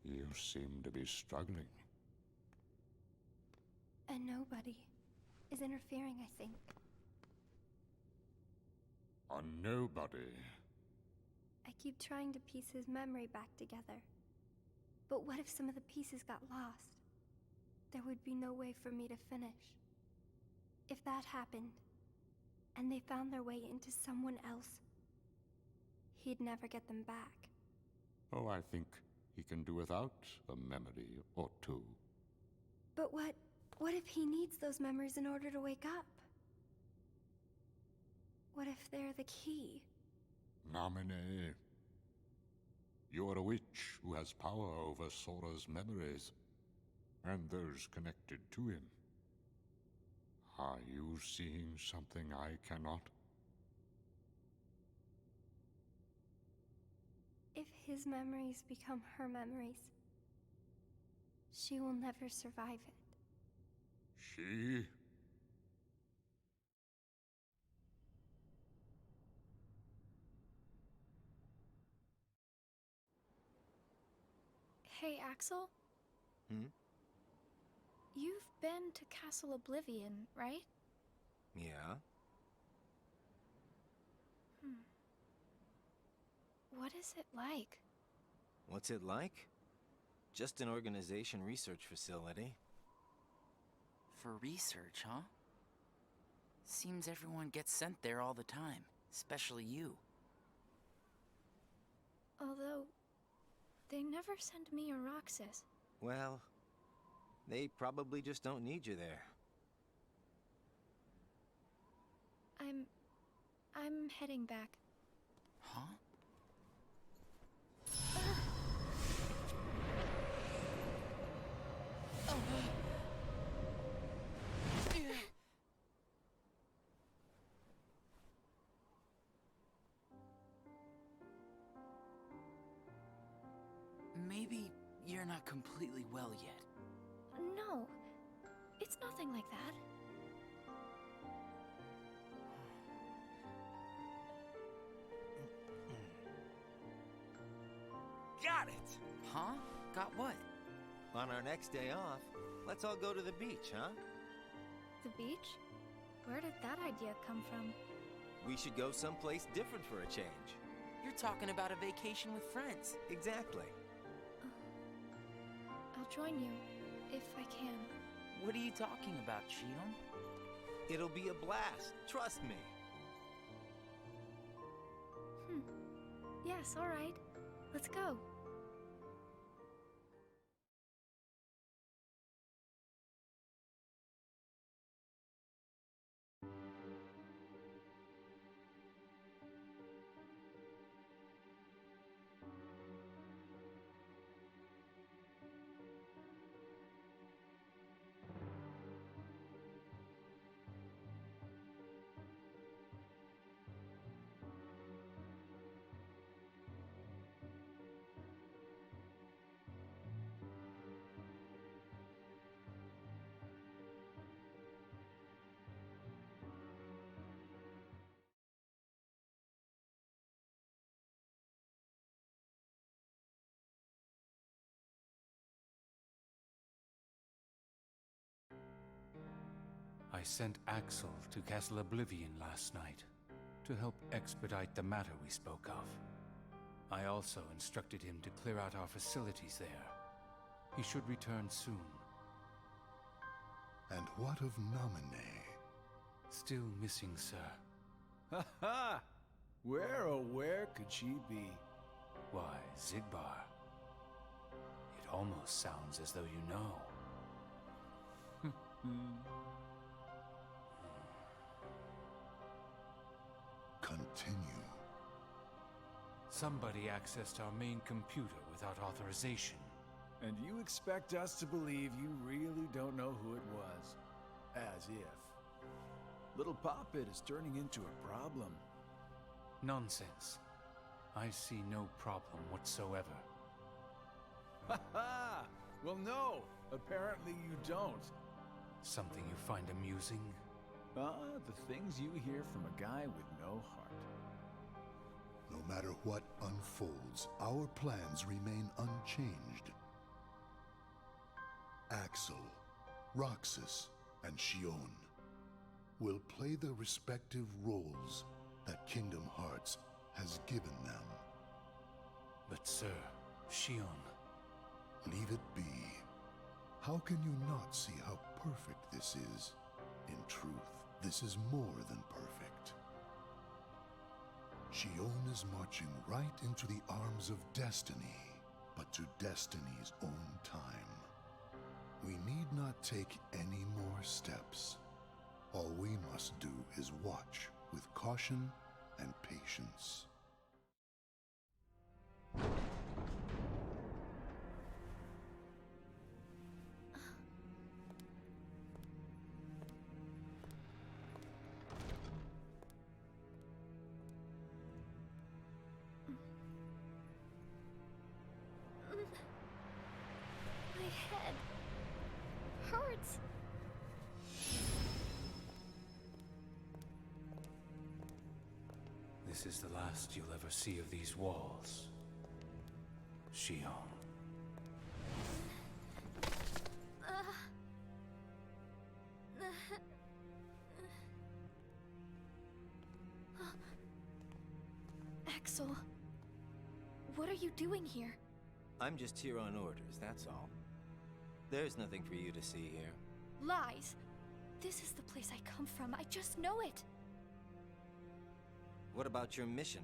You seem to be struggling.
And nobody is interfering, I think.
A nobody.
I keep trying to piece his memory back together. But what if some of the pieces got lost? There would be no way for me to finish. If that happened, and they found their way into someone else, he'd never get them back.
Oh, I think he can do without a memory or two.
But what if he needs those memories in order to wake up? What if they're the key?
Namine. You're a witch who has power over Sora's memories, and those connected to him. Are you seeing something I cannot?
If his memories become her memories, she will never survive it.
She?
Hey, Axel?
Hmm?
You've been to Castle Oblivion, right?
Yeah?
What is it like?
What's it like? Just an organization research facility.
For research, huh? Seems everyone gets sent there all the time, especially you.
Although, they never send me or Roxas.
Well, they probably just don't need you there.
I'm heading back.
Huh? Maybe you're not completely well yet.
No, it's nothing like that.
Got it!
Huh? Got what?
On our next day off, let's all go to the beach, huh?
The beach? Where did that idea come from?
We should go someplace different for a change.
You're talking about a vacation with friends.
Exactly.
I'll join you, if I can.
What are you talking about, Xion?
It'll be a blast, trust me.
Yes, alright. Let's go.
I sent Axel to Castle Oblivion last night to help expedite the matter we spoke of. I also instructed him to clear out our facilities there. He should return soon.
And what of Naminé?
Still missing, sir.
Ha ha! Where, oh where could she be?
Why, Zigbar. It almost sounds as though you know.
Continue.
Somebody accessed our main computer without authorization.
And you expect us to believe you really don't know who it was? As if. Little Poppet is turning into a problem.
Nonsense. I see no problem whatsoever.
Ha ha! Well, no! Apparently you don't.
Something you find amusing?
The things you hear from a guy with no heart.
No matter what unfolds, our plans remain unchanged. Axel, Roxas, and Xion will play the respective roles that Kingdom Hearts has given them.
But sir, Xion...
Leave it be. How can you not see how perfect this is? In truth, this is more than perfect. Xion is marching right into the arms of destiny, but to destiny's own time. We need not take any more steps. All we must do is watch with caution and patience.
My head hurts.
This is the last you'll ever see of these walls, Xion.
Axel, what are you doing here?
I'm just here on orders, that's all. There's nothing for you to see here.
Lies! This is the place I come from. I just know it.
What about your mission?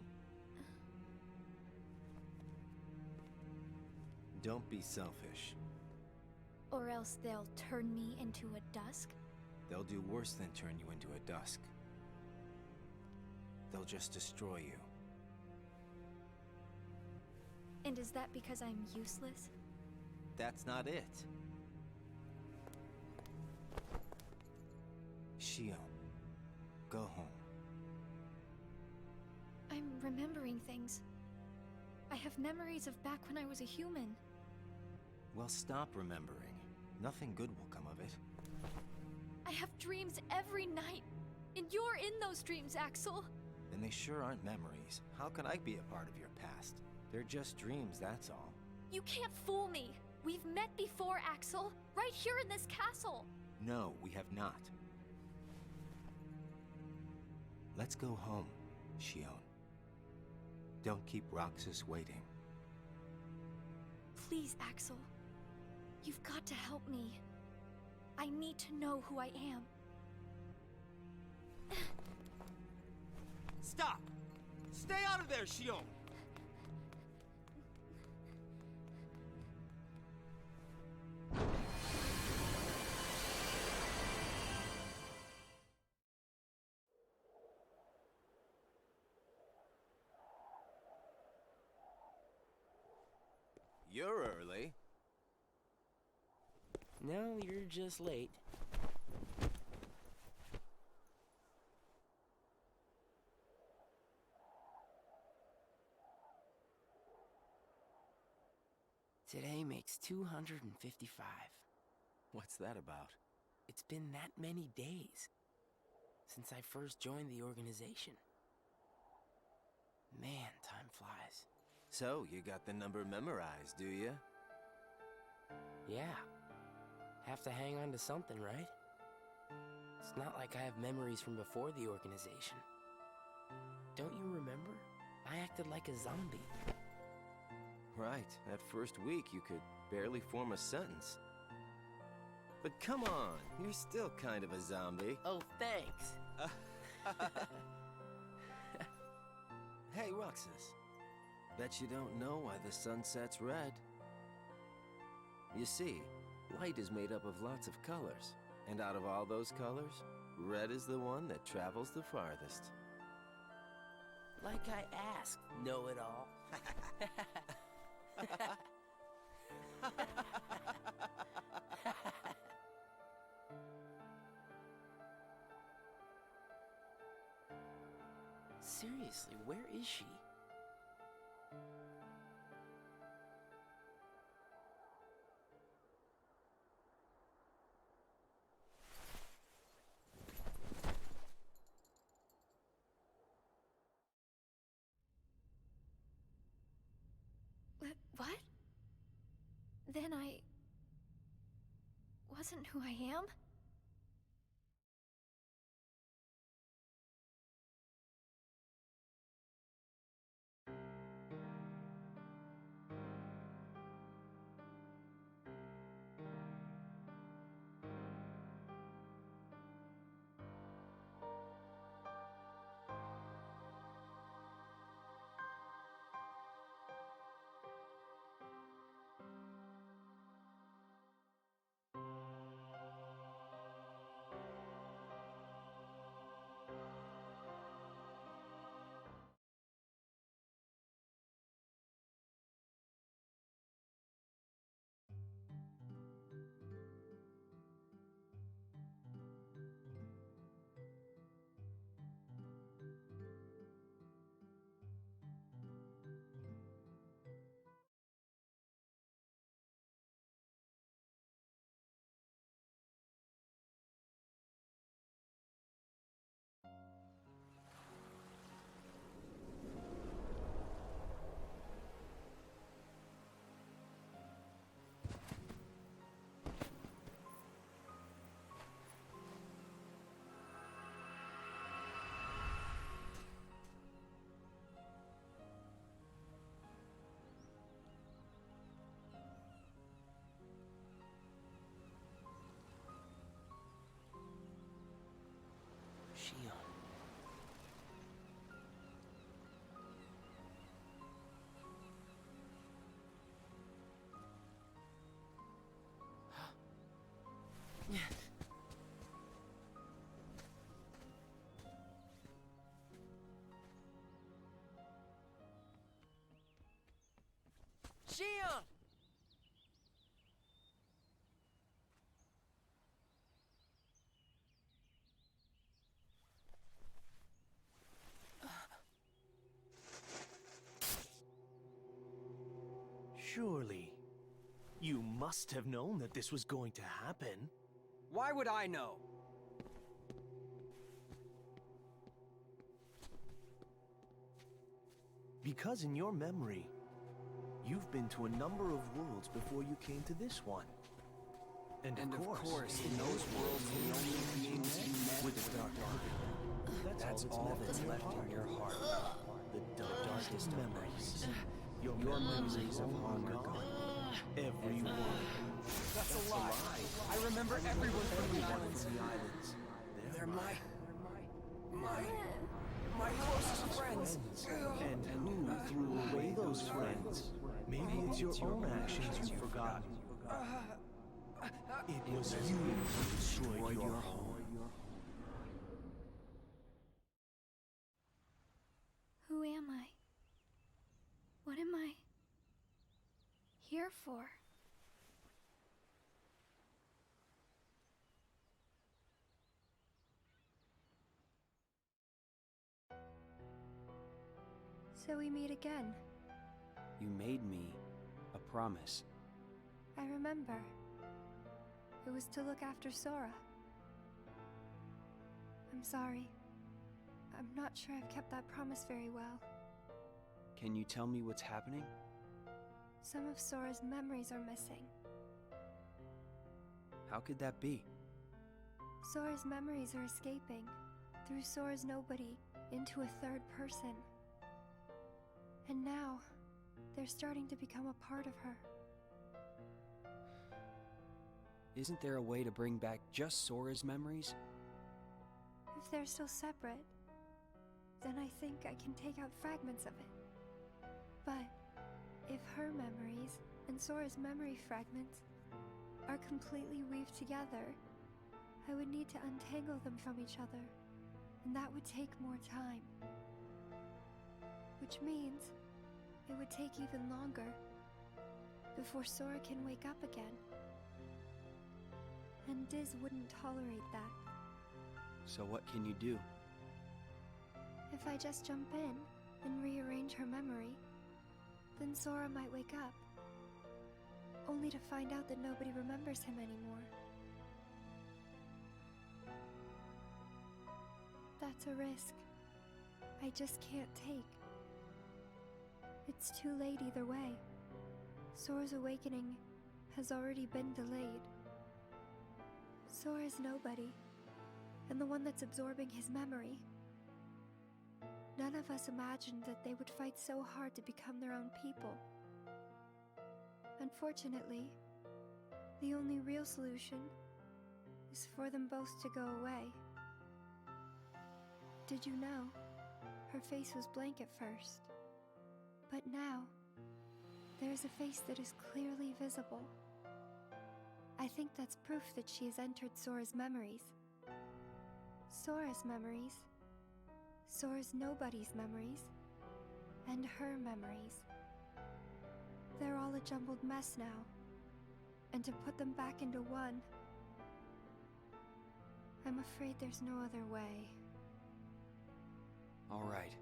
Don't be selfish.
Or else they'll turn me into a dusk?
They'll do worse than turn you into a dusk. They'll just destroy you.
And is that because I'm useless?
That's not it. Xion, go home.
I'm remembering things. I have memories of back when I was a human.
Well, stop remembering. Nothing good will come of it.
I have dreams every night. And you're in those dreams, Axel.
And they sure aren't memories. How can I be a part of your past? They're just dreams, that's all.
You can't fool me. We've met before, Axel. Right here in this castle.
No, we have not. Let's go home, Xion. Don't keep Roxas waiting.
Please, Axel. You've got to help me. I need to know who I am.
Stop! Stay out of there, Xion!
You're early.
No, you're just late. Today makes 255.
What's that about?
It's been that many days since I first joined the organization. Man, time flies.
So, you got the number memorized, do you?
Yeah. Have to hang on to something, right? It's not like I have memories from before the organization. Don't you remember? I acted like a zombie.
Right. That first week, you could barely form a sentence. But come on, you're still kind of a zombie.
Oh, thanks.
Hey, Roxas. Bet you don't know why the sun sets red. You see, light is made up of lots of colors. And out of all those colors, red is the one that travels the farthest.
Like I asked, know-it-all. Seriously, where is she?
What? Then I wasn't who I am?
Surely, you must have known that this was going to happen.
Why would I know?
Because in your memory, you've been to a number of worlds before you came to this one. And of course, in those worlds, the only beings you met with the dark heart. That's all that's left in your heart. The darkest memories. Your memories of hunger gone. Every one.
That's a lie. I remember everyone from the islands. They're my closest friends.
And who threw away those friends? Maybe it's your own actions you've forgotten. It was you who destroyed your home.
Who am I? What am I here for? So we meet again.
You made me a promise.
I remember. It was to look after Sora. I'm sorry. I'm not sure I've kept that promise very well.
Can you tell me what's happening?
Some of Sora's memories are missing.
How could that be?
Sora's memories are escaping through Sora's nobody into a third person. And now, they're starting to become a part of her.
Isn't there a way to bring back just Sora's memories?
If they're still separate, then I think I can take out fragments of it. But if her memories and Sora's memory fragments are completely weaved together, I would need to untangle them from each other, and that would take more time. Which means it would take even longer before Sora can wake up again. And Diz wouldn't tolerate that.
So what can you do?
If I just jump in and rearrange her memory, then Sora might wake up, only to find out that nobody remembers him anymore. That's a risk I just can't take. It's too late either way. Sora's awakening has already been delayed. Sora's nobody, and the one that's absorbing his memory. None of us imagined that they would fight so hard to become their own people. Unfortunately, the only real solution is for them both to go away. Did you know? Her face was blank at first. But now, there is a face that is clearly visible. I think that's proof that she has entered Sora's memories. Sora's memories, Sora's nobody's memories, and her memories. They're all a jumbled mess now, and to put them back into one, I'm afraid there's no other way.
All right.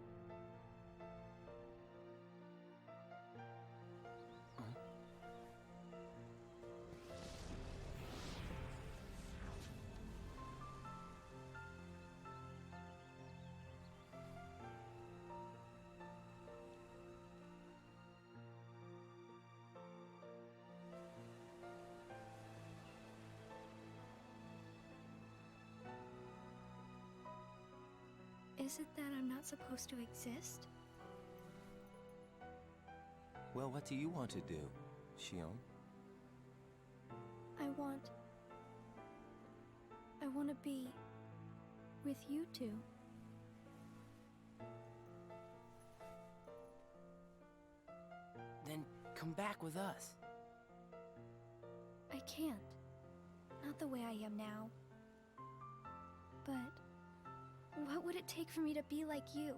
Is it that I'm not supposed to exist?
Well, what do you want to do, Xion?
I want to be with you two.
Then come back with us.
I can't. Not the way I am now. But what would it take for me to be like you?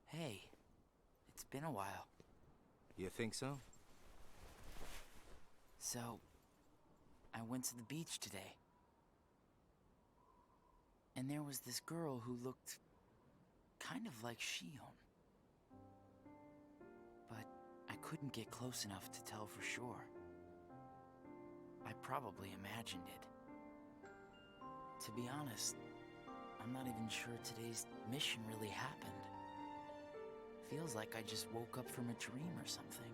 Hey, it's been a while.
You think so?
So, I went to the beach today. And there was this girl who looked kind of like Xion. But I couldn't get close enough to tell for sure. I probably imagined it. To be honest, I'm not even sure today's mission really happened. Feels like I just woke up from a dream or something.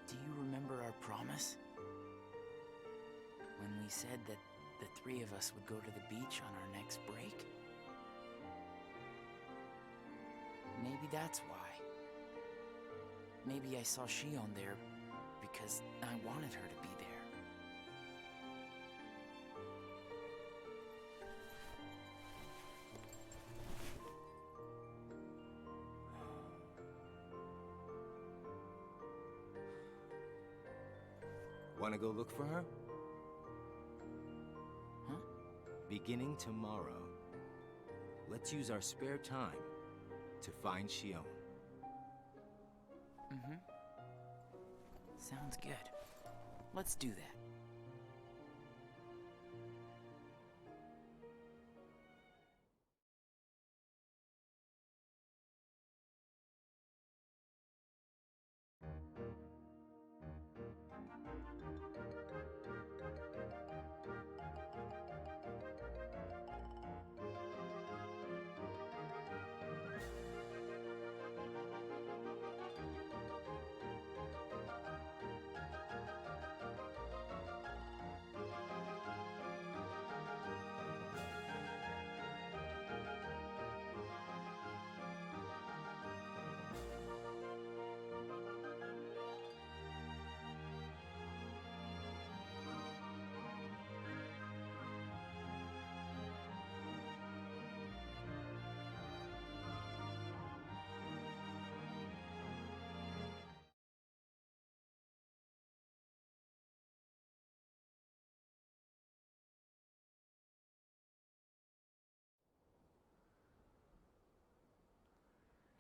Do you remember our promise? When we said that the three of us would go to the beach on our next break? Maybe that's why. Maybe I saw Xion there because I wanted her to be there.
Wanna go look for her?
Huh?
Beginning tomorrow, let's use our spare time to find Xion.
Mm-hmm. Sounds good. Let's do that.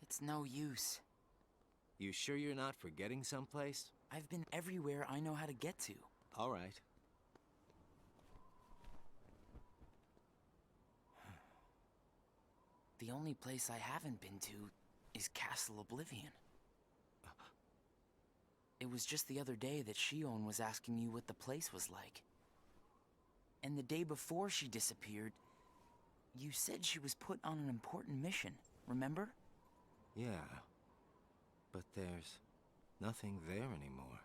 It's no use.
You sure you're not forgetting someplace?
I've been everywhere I know how to get to.
All right.
The only place I haven't been to is Castle Oblivion. It was just the other day that Xion was asking you what the place was like. And the day before she disappeared, you said she was put on an important mission, remember?
Yeah. But there's nothing there anymore.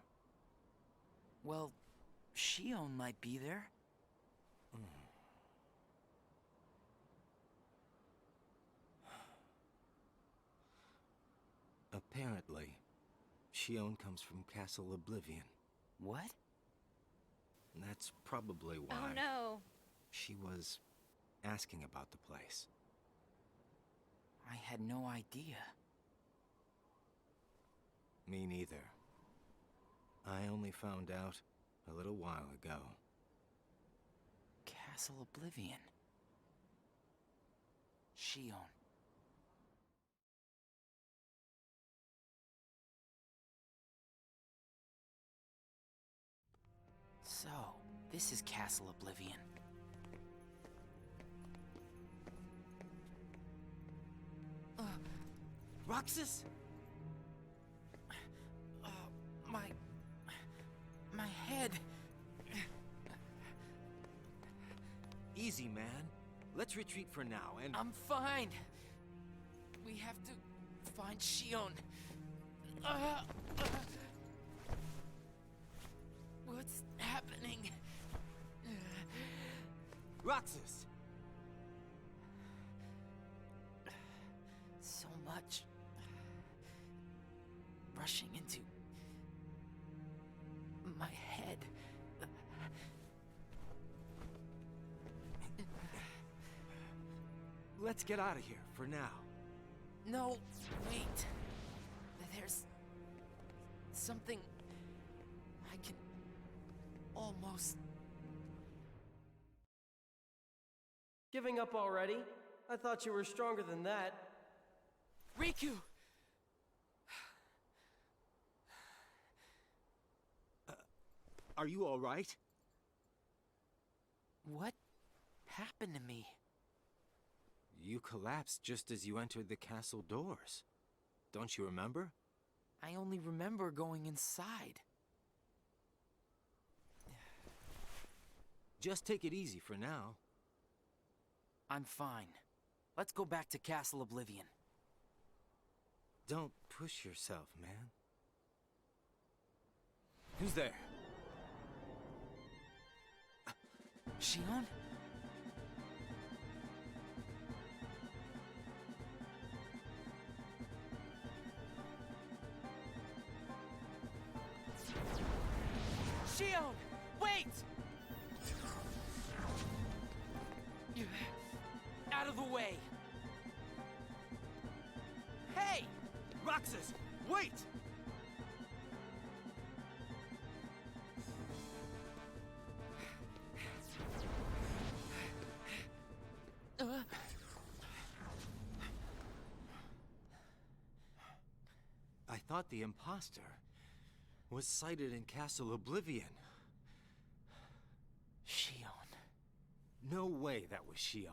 Well, Xion might be there.
Apparently, Xion comes from Castle Oblivion.
What?
And that's probably why
Oh no.
she was asking about the place.
I had no idea.
Me neither. I only found out a little while ago.
Castle Oblivion. Xion. So, this is Castle Oblivion. Roxas? My head.
Easy, man. Let's retreat for now, and...
I'm fine. We have to find Xion. What's happening?
Roxas!
So much. Rushing into my head.
Let's get out of here, for now.
No, wait. There's something I can almost...
Giving up already? I thought you were stronger than that.
Riku!
Are you all right?
What happened to me?
You collapsed just as you entered the castle doors. Don't you remember?
I only remember going inside.
Just take it easy for now.
I'm fine. Let's go back to Castle Oblivion.
Don't push yourself, man. Who's there?
Xion? Xion! Wait! Out of the way! Hey!
Roxas, wait!
I thought the imposter was sighted in Castle Oblivion.
Xion.
No way that was Xion.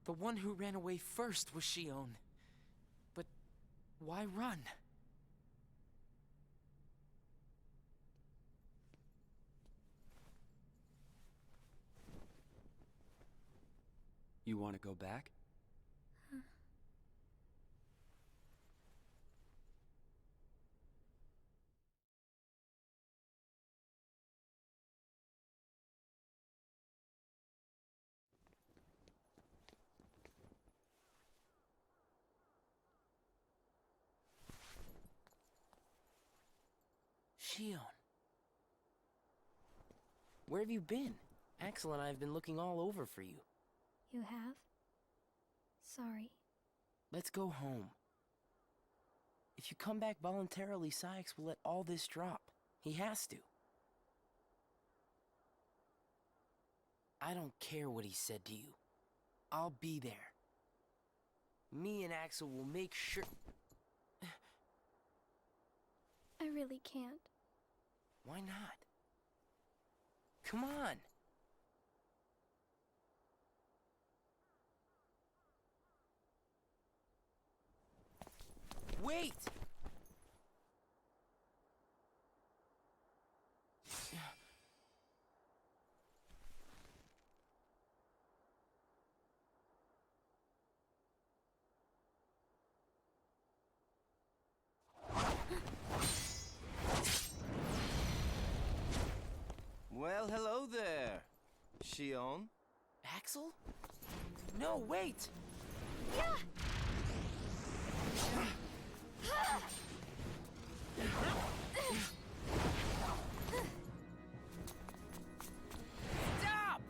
The one who ran away first was Xion. But why run?
You want to go back?
Xion. Where have you been? Axel and I have been looking all over for you.
You have? Sorry.
Let's go home. If you come back voluntarily, Sykes will let all this drop. He has to. I don't care what he said to you. I'll be there. Me and Axel will make sure...
I really can't.
Why not? Come on! Wait!
Well, hello there, Xion.
Axel? No, wait! Stop!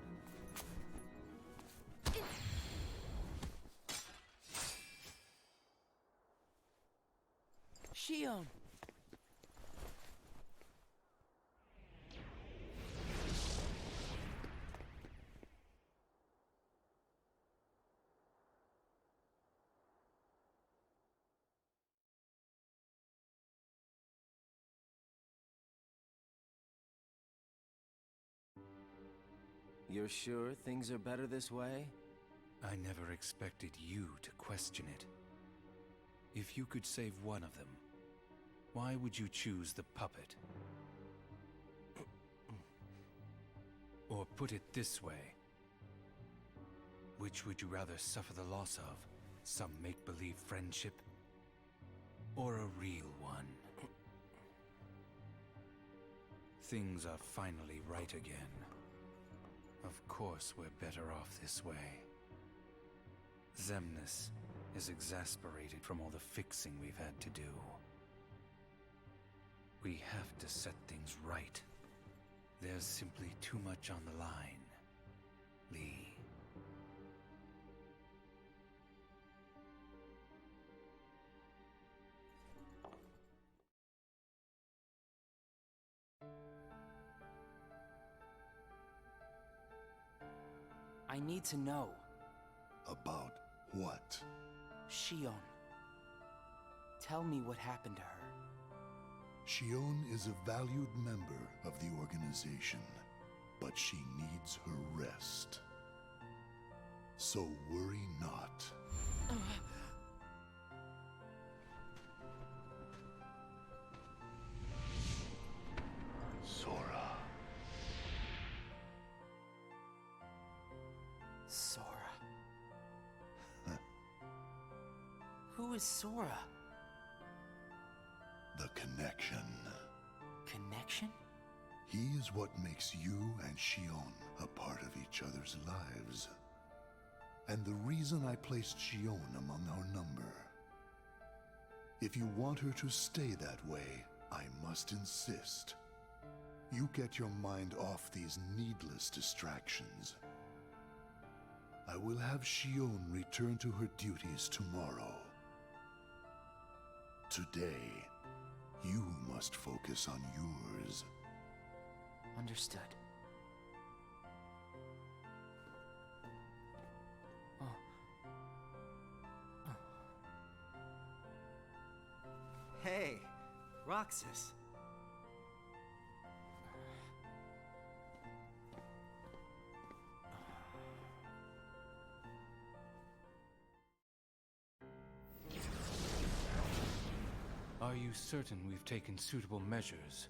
Xion!
You're sure things are better this way?
I never expected you to question it. If you could save one of them, why would you choose the puppet? Or put it this way, which would you rather suffer the loss of? Some make-believe friendship? Or a real one? Things are finally right again. Of course we're better off this way. Xemnas is exasperated from all the fixing we've had to do. We have to set things right. There's simply too much on the line, Lee.
I need to know.
About what?
Xion.
Tell me what happened to her.
Xion is a valued member of the organization, but she needs her rest. So worry not. Sora.
Sora. Who is Sora?
The connection.
Connection?
He is what makes you and Xion a part of each other's lives. And the reason I placed Xion among our number. If you want her to stay that way, I must insist. You get your mind off these needless distractions. I will have Xion return to her duties tomorrow. Today, you must focus on yours.
Understood.
Hey, Roxas.
Are you certain we've taken suitable measures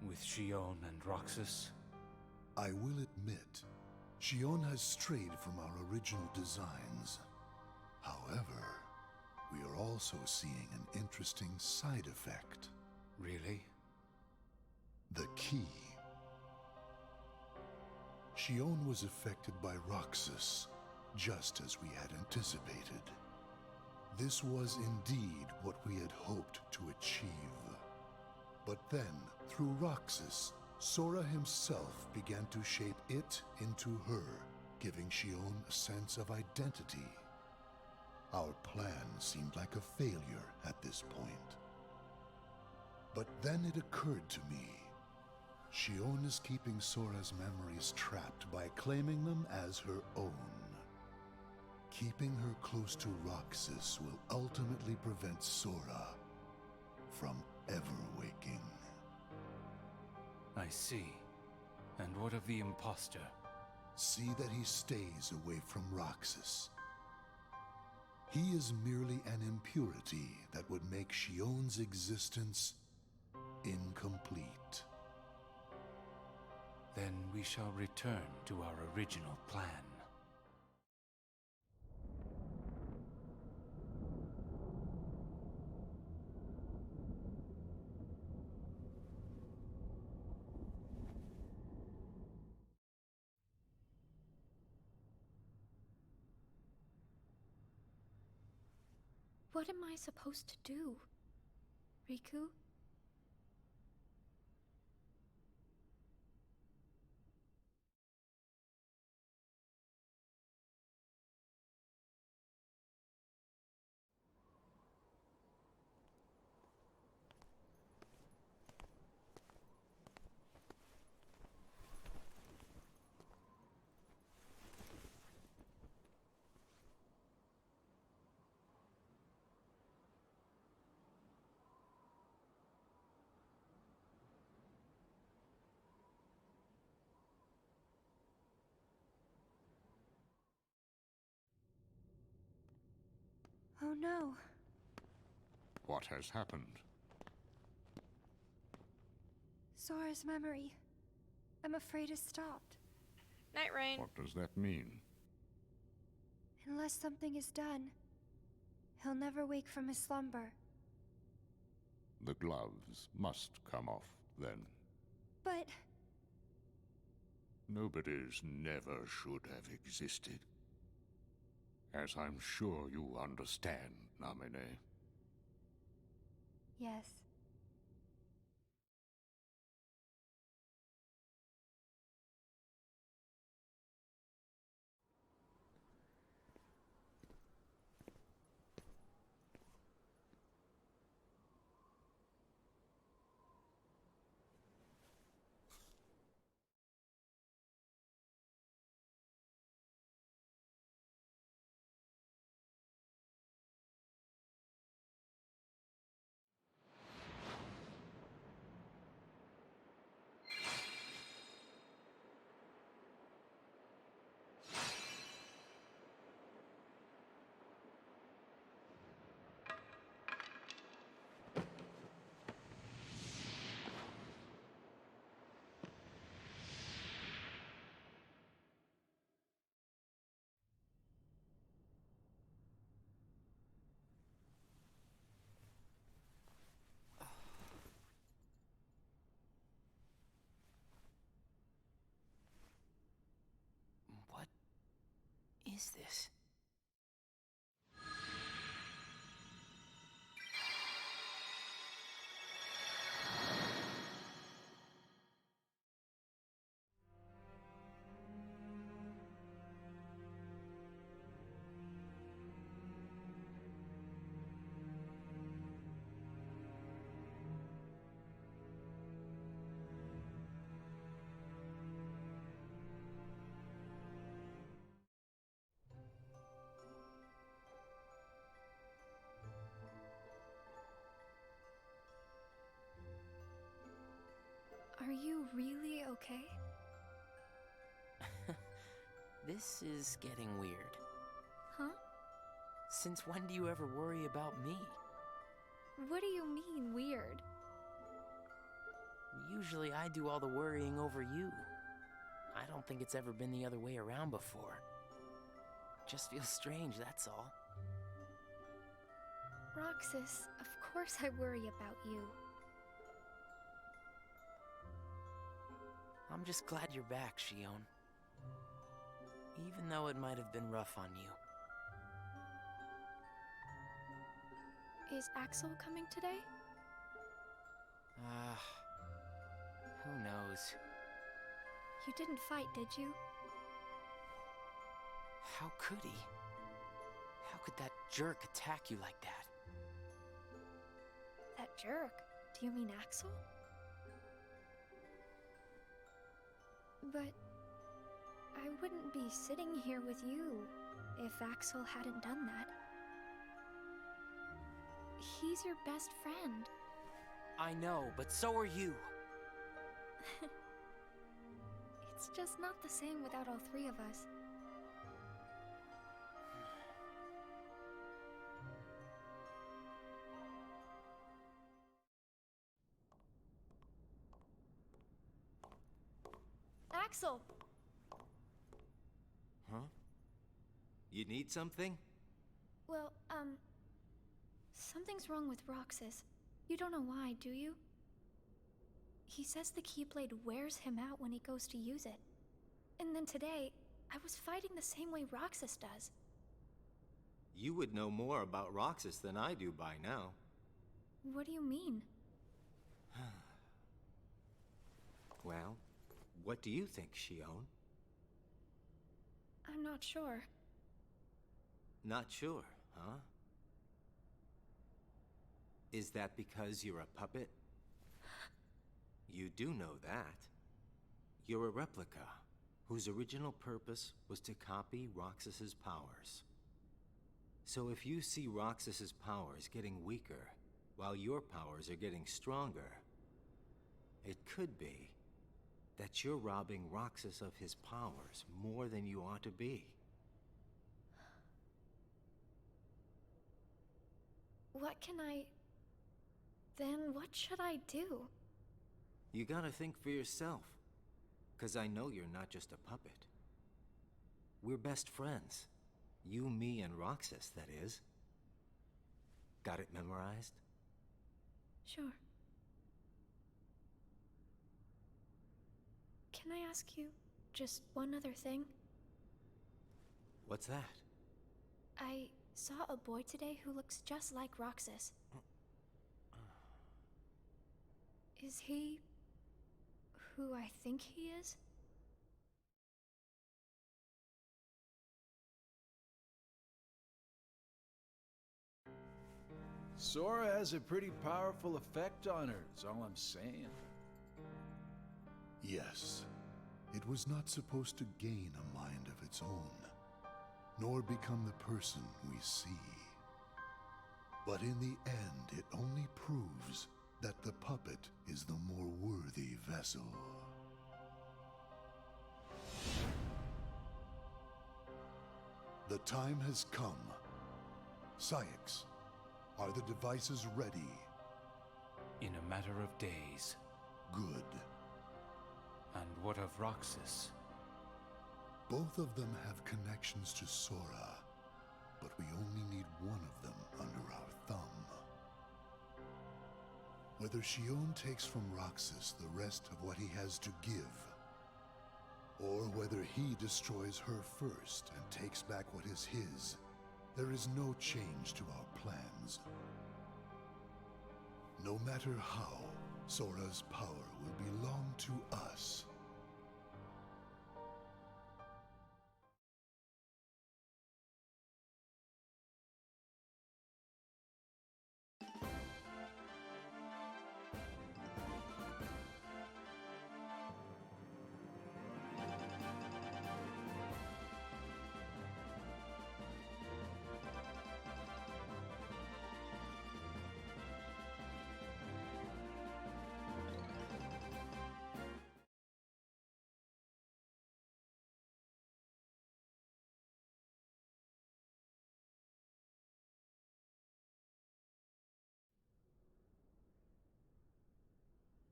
with Xion and Roxas?
I will admit, Xion has strayed from our original designs. However, we are also seeing an interesting side effect.
Really?
The key. Xion was affected by Roxas, just as we had anticipated. This was indeed what we had hoped to achieve. But then, through Roxas, Sora himself began to shape it into her, giving Xion a sense of identity. Our plan seemed like a failure at this point. But then it occurred to me. Xion is keeping Sora's memories trapped by claiming them as her own. Keeping her close to Roxas will ultimately prevent Sora from ever waking.
I see. And what of the imposter?
See that he stays away from Roxas. He is merely an impurity that would make Xion's existence incomplete.
Then we shall return to our original plan.
What am I supposed to do? Riku?
Oh no.
What has happened?
Sora's memory. I'm afraid it's stopped.
Night Rain.
What does that mean?
Unless something is done, he'll never wake from his slumber.
The gloves must come off, then.
But...
Nobody's never should have existed. As I'm sure you understand, Namine.
yes.
is this?
Are you really okay?
This is getting weird.
Huh?
Since when do you ever worry about me?
What do you mean, weird?
Usually I do all the worrying over you. I don't think it's ever been the other way around before. Just feels strange, that's all.
Roxas, of course I worry about you.
I'm just glad you're back, Xion. Even though it might have been rough on you.
Is Axel coming today?
Who knows?
You didn't fight, did you?
How could he? How could that jerk attack you like that?
That jerk? Do you mean Axel? But I wouldn't be sitting here with you if Axel hadn't done that. He's your best friend.
I know, but so are you.
It's just not the same without all three of us. Axel!
Huh? You need something?
Well, something's wrong with Roxas. You don't know why, do you? He says the Keyblade wears him out when he goes to use it. And then today, I was fighting the same way Roxas does.
You would know more about Roxas than I do by now.
What do you mean?
Well, what do you think, Xion?
I'm not sure.
Not sure, huh? Is that because you're a puppet? You do know that. You're a replica, whose original purpose was to copy Roxas's powers. So if you see Roxas's powers getting weaker, while your powers are getting stronger, it could be that you're robbing Roxas of his powers more than you ought to be.
Then what should I do?
You gotta think for yourself, 'cause I know you're not just a puppet. We're best friends. You, me, and Roxas, that is. Got it memorized?
Sure. Can I ask you just one other thing?
What's that?
I saw a boy today who looks just like Roxas. Is he who I think he is?
Sora has a pretty powerful effect on her, is all I'm saying.
Yes, it was not supposed to gain a mind of its own, nor become the person we see. But in the end, it only proves that the puppet is the more worthy vessel. The time has come. Syx, are the devices ready?
In a matter of days.
Good.
And what of Roxas?
Both of them have connections to Sora, but we only need one of them under our thumb. Whether Xion takes from Roxas the rest of what he has to give, or whether he destroys her first and takes back what is his, there is no change to our plans. No matter how, Sora's power will belong to us.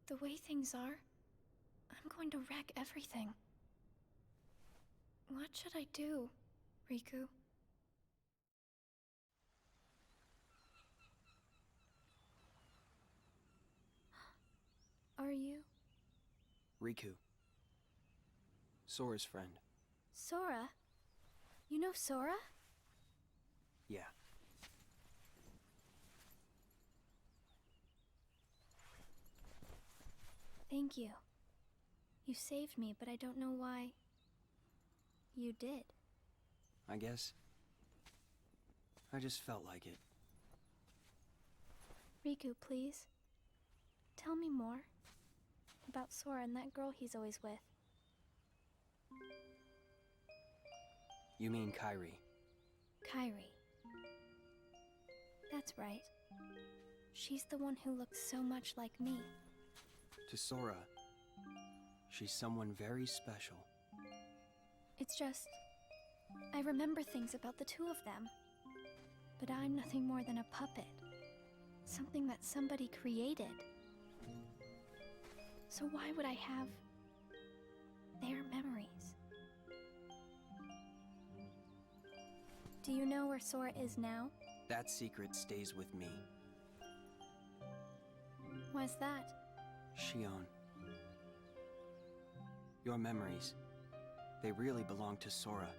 The way things are, I'm going to wreck everything. What should I do, Riku? Are you?
Riku. Sora's friend.
Sora? You know Sora?
Yeah.
Thank you. You saved me, but I don't know why you did.
I guess I just felt like it.
Riku, please. Tell me more about Sora and that girl he's always with.
You mean Kairi?
Kairi. That's right. She's the one who looks so much like me.
To Sora, she's someone very special.
It's just, I remember things about the two of them. But I'm nothing more than a puppet. Something that somebody created. So why would I have their memories? Do you know where Sora is now?
That secret stays with me.
Why's that?
Xion. Your memories, they really belong to Sora.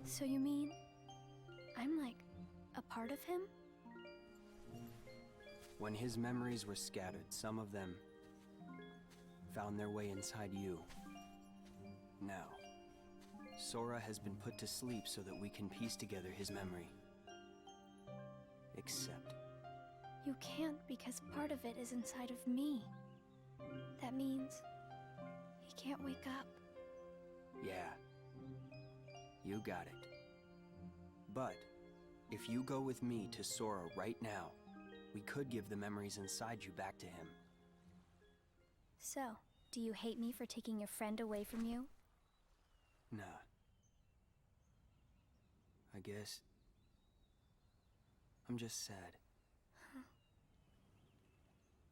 So you mean I'm like a part of him?
When his memories were scattered, some of them found their way inside you. Now, Sora has been put to sleep so that we can piece together his memory. Except...
You can't, because part of it is inside of me. That means he can't wake up.
Yeah. You got it. But if you go with me to Sora right now, we could give the memories inside you back to him.
So, do you hate me for taking your friend away from you?
Nah. I guess... I'm just sad.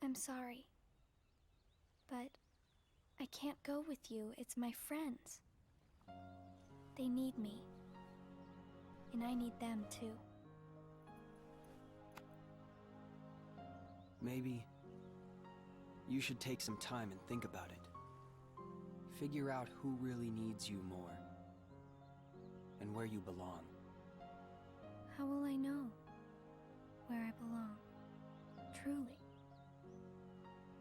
I'm sorry. But I can't go with you. It's my friends. They need me. And I need them too.
Maybe you should take some time and think about it. Figure out who really needs you more. And where you belong.
How will I know where I belong? Truly.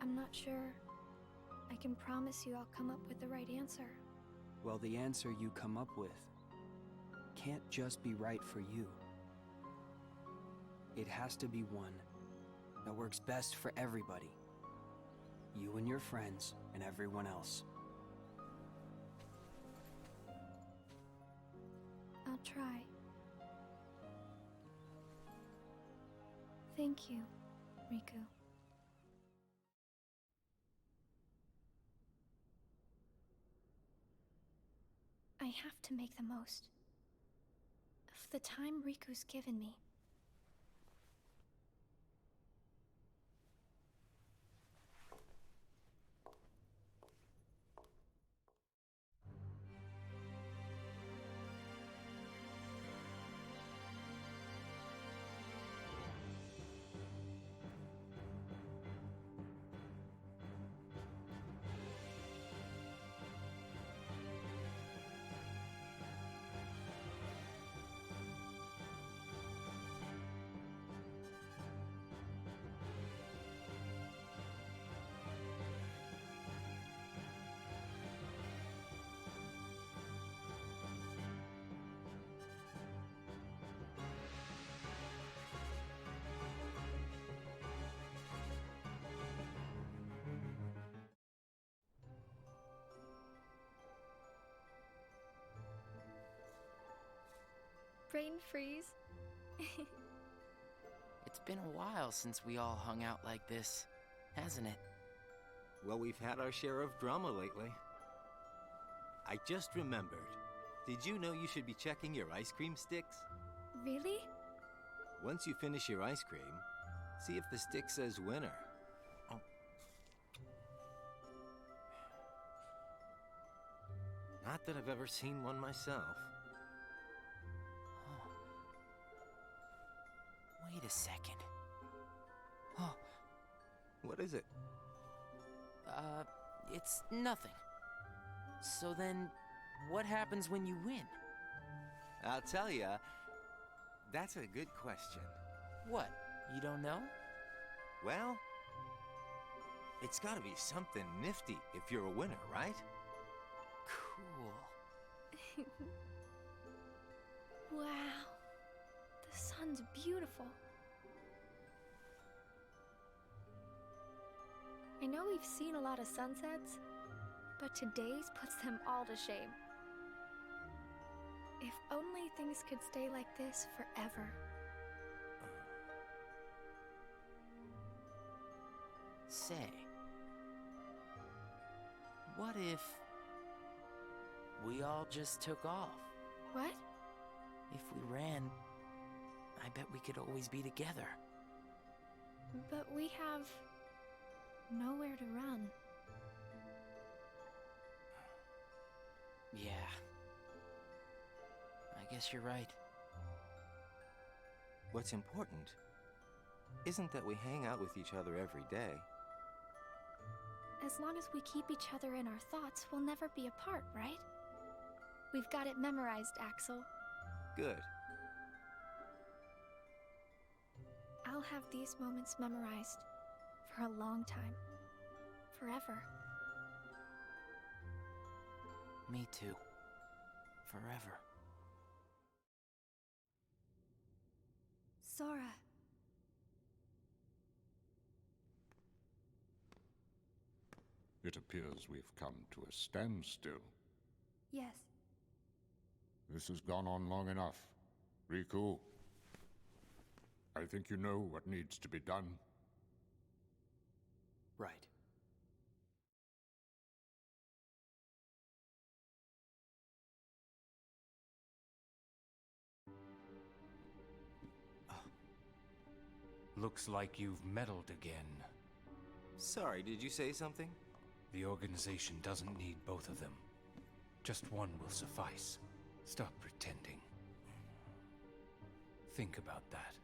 I'm not sure I can promise you I'll come up with the right answer.
Well, the answer you come up with can't just be right for you. It has to be one that works best for everybody. You and your friends and everyone else.
I'll try. Thank you, Riku. I have to make the most of the time Riku's given me. brain freeze.
It's been a while since we all hung out like this, hasn't it?
Well, we've had our share of drama lately. I just remembered. Did you know you should be checking your ice cream sticks?
Really?
Once you finish your ice cream, see if the stick says winner. Oh. Not that I've ever seen one myself.
Oh. Wait a second. Oh.
What is it?
It's nothing. So then, what happens when you win?
I'll tell ya. That's a good question.
What? You don't know?
Well, it's gotta be something nifty if you're a winner, right?
Cool.
Wow. The sun's beautiful. I know we've seen a lot of sunsets, but today's puts them all to shame. If only things could stay like this forever.
Say, what if we all just took off?
What?
If we ran, I bet we could always be together.
But we have nowhere to run.
Yeah. I guess you're right.
What's important isn't that we hang out with each other every day.
As long as we keep each other in our thoughts, we'll never be apart, right? We've got it memorized, Axel.
Good.
I'll have these moments memorized for a long time. Forever.
Me too. Forever.
Sora.
It appears we've come to a standstill.
Yes.
This has gone on long enough. Riku, I think you know what needs to be done.
Right.
Looks like you've meddled again.
Sorry, did you say something?
The organization doesn't need both of them. Just one will suffice. Stop pretending. Think about that.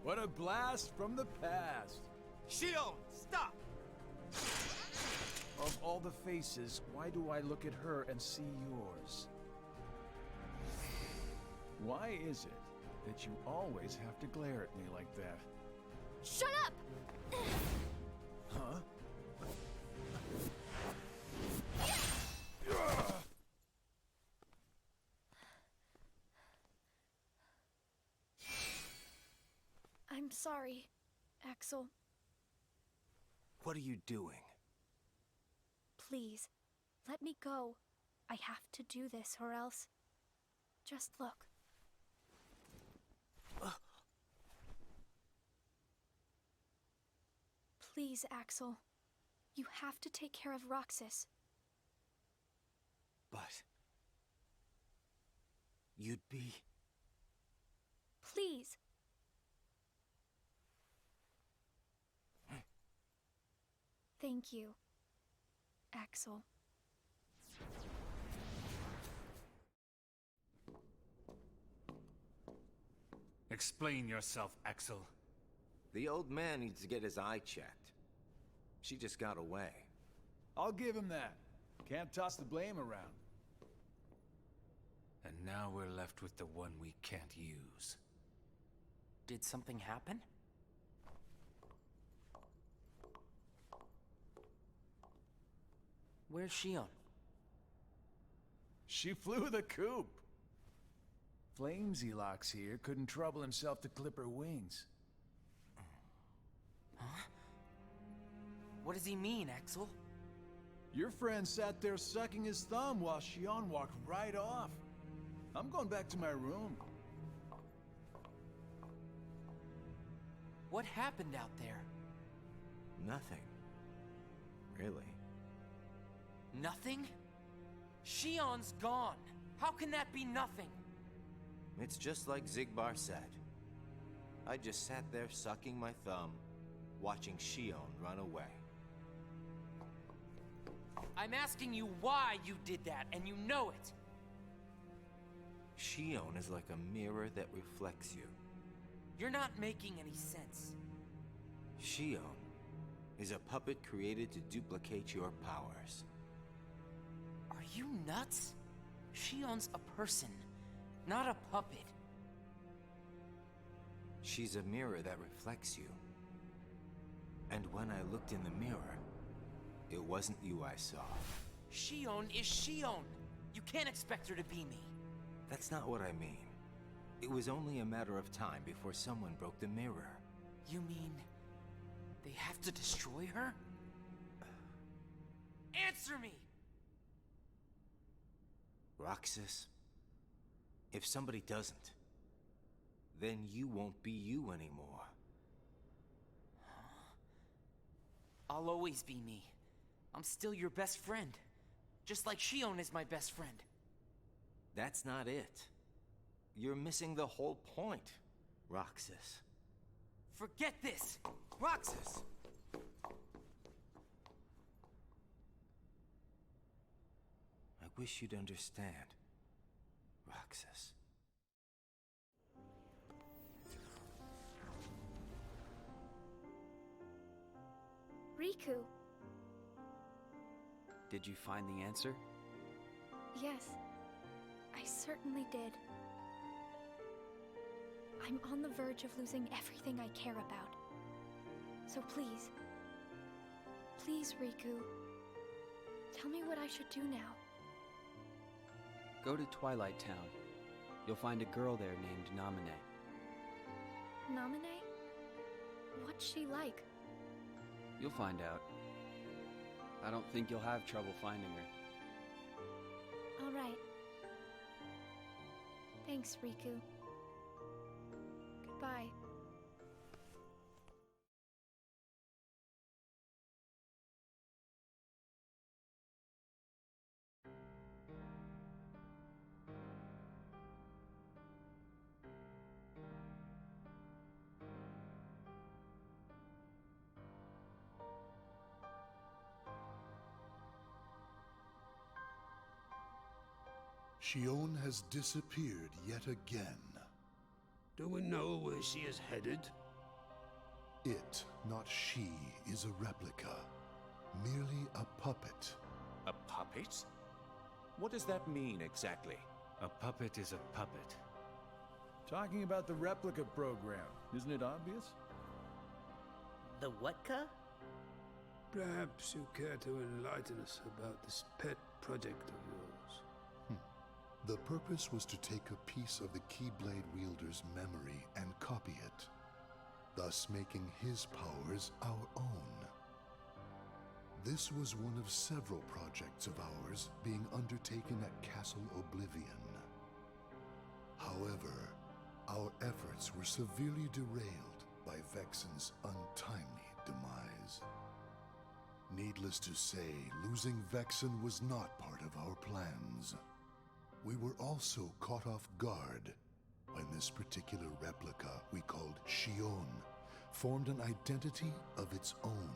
What a blast from the past!
Xion, stop!
Of all the faces, why do I look at her and see yours? Why is it that you always have to glare at me like that?
Shut up!
Huh?
I'm sorry, Axel.
What are you doing?
Please, let me go. I have to do this or else... Just look. Please, Axel. You have to take care of Roxas.
But... you'd be...
Please. Thank you, Axel.
Explain yourself, Axel.
The old man needs to get his eye checked. She just got away.
I'll give him that. Can't toss the blame around.
And now we're left with the one we can't use.
Did something happen? Where's Xion?
She flew the coop. Flamesy Locks here couldn't trouble himself to clip her wings.
Huh? What does he mean, Axel?
Your friend sat there sucking his thumb while Xion walked right off. I'm going back to my room.
What happened out there?
Nothing. Really.
Nothing? Xion's gone. How can that be nothing?
It's just like Zigbar said. I just sat there sucking my thumb, watching Xion run away.
I'm asking you why you did that, and you know it.
Xion is like a mirror that reflects you.
You're not making any sense.
Xion is a puppet created to duplicate your powers.
Are you nuts? Xion's a person, not a puppet.
She's a mirror that reflects you. And when I looked in the mirror, it wasn't you I saw.
Xion is Xion. You can't expect her to be me.
That's not what I mean. It was only a matter of time before someone broke the mirror.
You mean they have to destroy her? Answer me!
Roxas, if somebody doesn't, then you won't be you anymore.
I'll always be me. I'm still your best friend. Just like Xion is my best friend.
That's not it. You're missing the whole point, Roxas.
Forget this! Roxas!
I wish you'd understand, Roxas.
Riku.
Did you find the answer?
Yes, I certainly did. I'm on the verge of losing everything I care about. So please, please, Riku, tell me what I should do now.
Go to Twilight Town. You'll find a girl there named Namine.
Namine? What's she like?
You'll find out. I don't think you'll have trouble finding her.
All right. Thanks, Riku. Goodbye.
Xion has disappeared yet again.
Do we know where she is headed?
It, not she, is a replica. Merely a puppet.
A puppet? What does that mean exactly?
A puppet is a puppet.
Talking about the replica program, isn't it obvious?
The what-ka?
Perhaps you care to enlighten us about this pet project of yours.
The purpose was to take a piece of the Keyblade wielder's memory and copy it, thus making his powers our own. This was one of several projects of ours being undertaken at Castle Oblivion. However, our efforts were severely derailed by Vexen's untimely demise. Needless to say, losing Vexen was not part of our plans. We were also caught off guard when this particular replica we called Xion formed an identity of its own.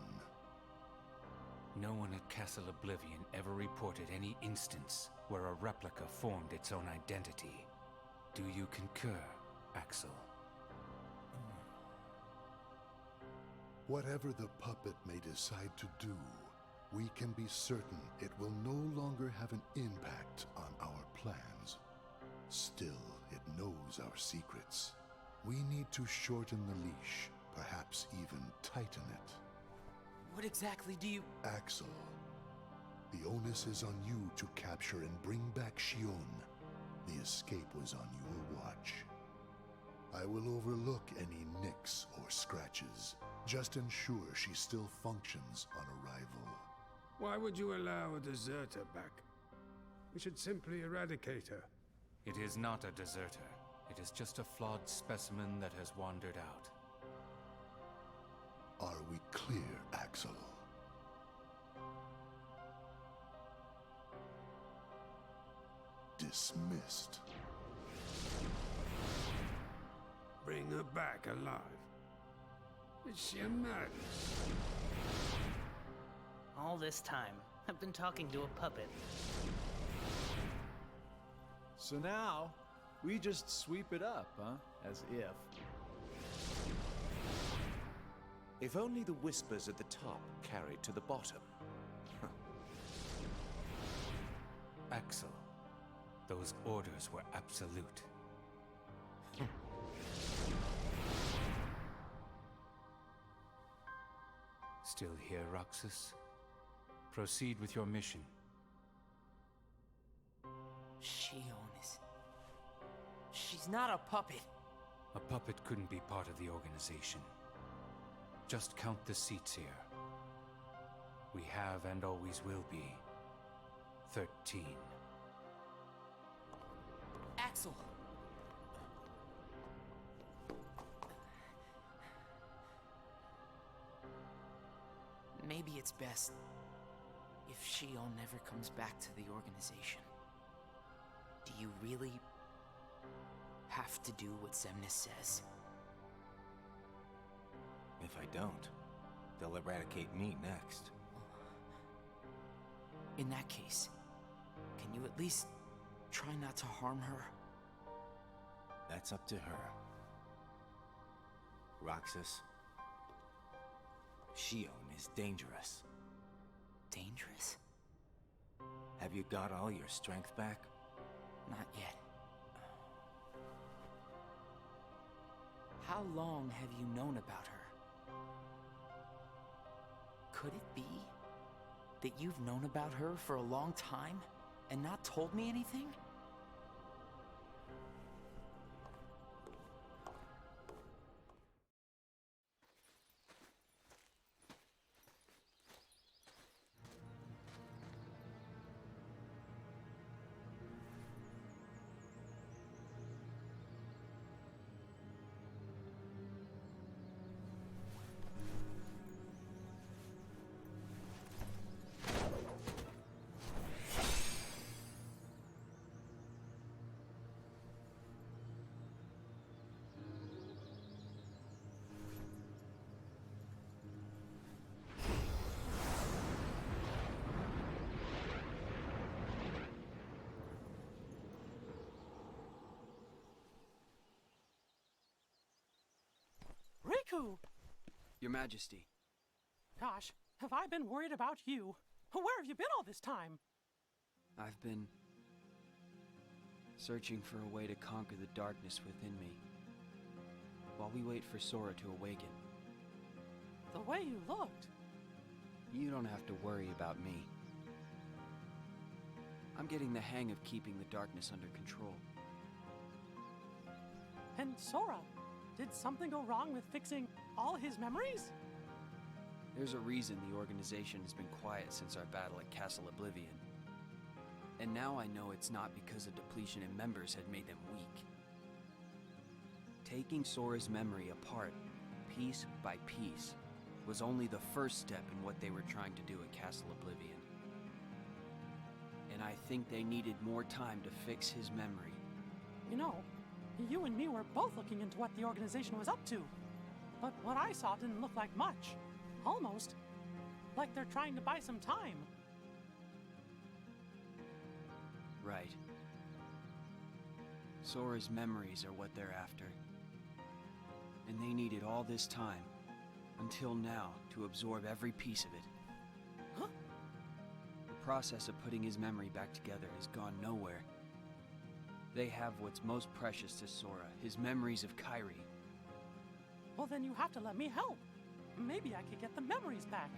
No one at Castle Oblivion ever reported any instance where a replica formed its own identity. Do you concur, Axel?
Whatever the puppet may decide to do, we can be certain it will no longer have an impact on our plans. Still, it knows our secrets. We need to shorten the leash, perhaps even tighten it.
What exactly do you...
Axel, the onus is on you to capture and bring back Xion. The escape was on your watch. I will overlook any nicks or scratches. Just ensure she still functions on arrival.
Why would you allow a deserter back? We should simply eradicate her.
It is not a deserter. It is just a flawed specimen that has wandered out.
Are we clear, Axel? Dismissed.
Bring her back alive. Is she a madness?
All this time, I've been talking to a puppet.
So now, we just sweep it up, huh? As if.
If only the whispers at the top carried to the bottom.
Axel, those orders were absolute. Still here, Roxas? Proceed with your mission.
Xion is... She's not a puppet.
A puppet couldn't be part of the organization. Just count the seats here. We have and always will be 13.
Axel! Maybe it's best if Xion never comes back to the organization. Do you really have to do what Xemnas says?
If I don't, they'll eradicate me next.
In that case, can you at least try not to harm her?
That's up to her. Roxas, Xion is dangerous.
Dangerous?
Have you got all your strength back?
Not yet. How long have you known about her? Could it be that you've known about her for a long time and not told me anything?
Riku!
Your Majesty.
Gosh, have I been worried about you? Where have you been all this time?
I've been searching for a way to conquer the darkness within me, while we wait for Sora to awaken.
The way you looked.
You don't have to worry about me. I'm getting the hang of keeping the darkness under control.
And Sora, did something go wrong with fixing all his memories?
There's a reason the organization has been quiet since our battle at Castle Oblivion. And now I know it's not because a depletion in members had made them weak. Taking Sora's memory apart, piece by piece, was only the first step in what they were trying to do at Castle Oblivion. And I think they needed more time to fix his memory.
You know, you and me were both looking into what the organization was up to. But what I saw didn't look like much. Almost like they're trying to buy some time.
Right. Sora's memories are what they're after. And they needed all this time, until now, to absorb every piece of it.
Huh?
The process of putting his memory back together has gone nowhere. They have what's most precious to Sora, his memories of Kairi.
Well, then you have to let me help. Maybe I could get the memories back.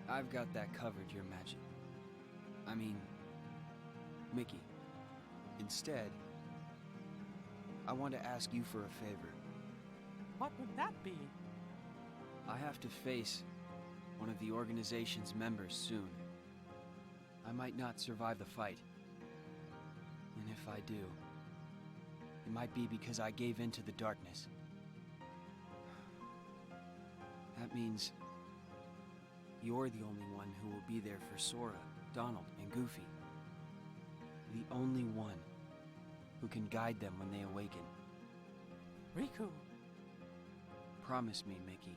I've got that covered, Your Majesty. I mean, Mickey. Instead, I want to ask you for a favor.
What would that be?
I have to face one of the organization's members soon. I might not survive the fight. And if I do, it might be because I gave in to the darkness. That means you're the only one who will be there for Sora, Donald, and Goofy. The only one who can guide them when they awaken.
Riku.
Promise me, Mickey.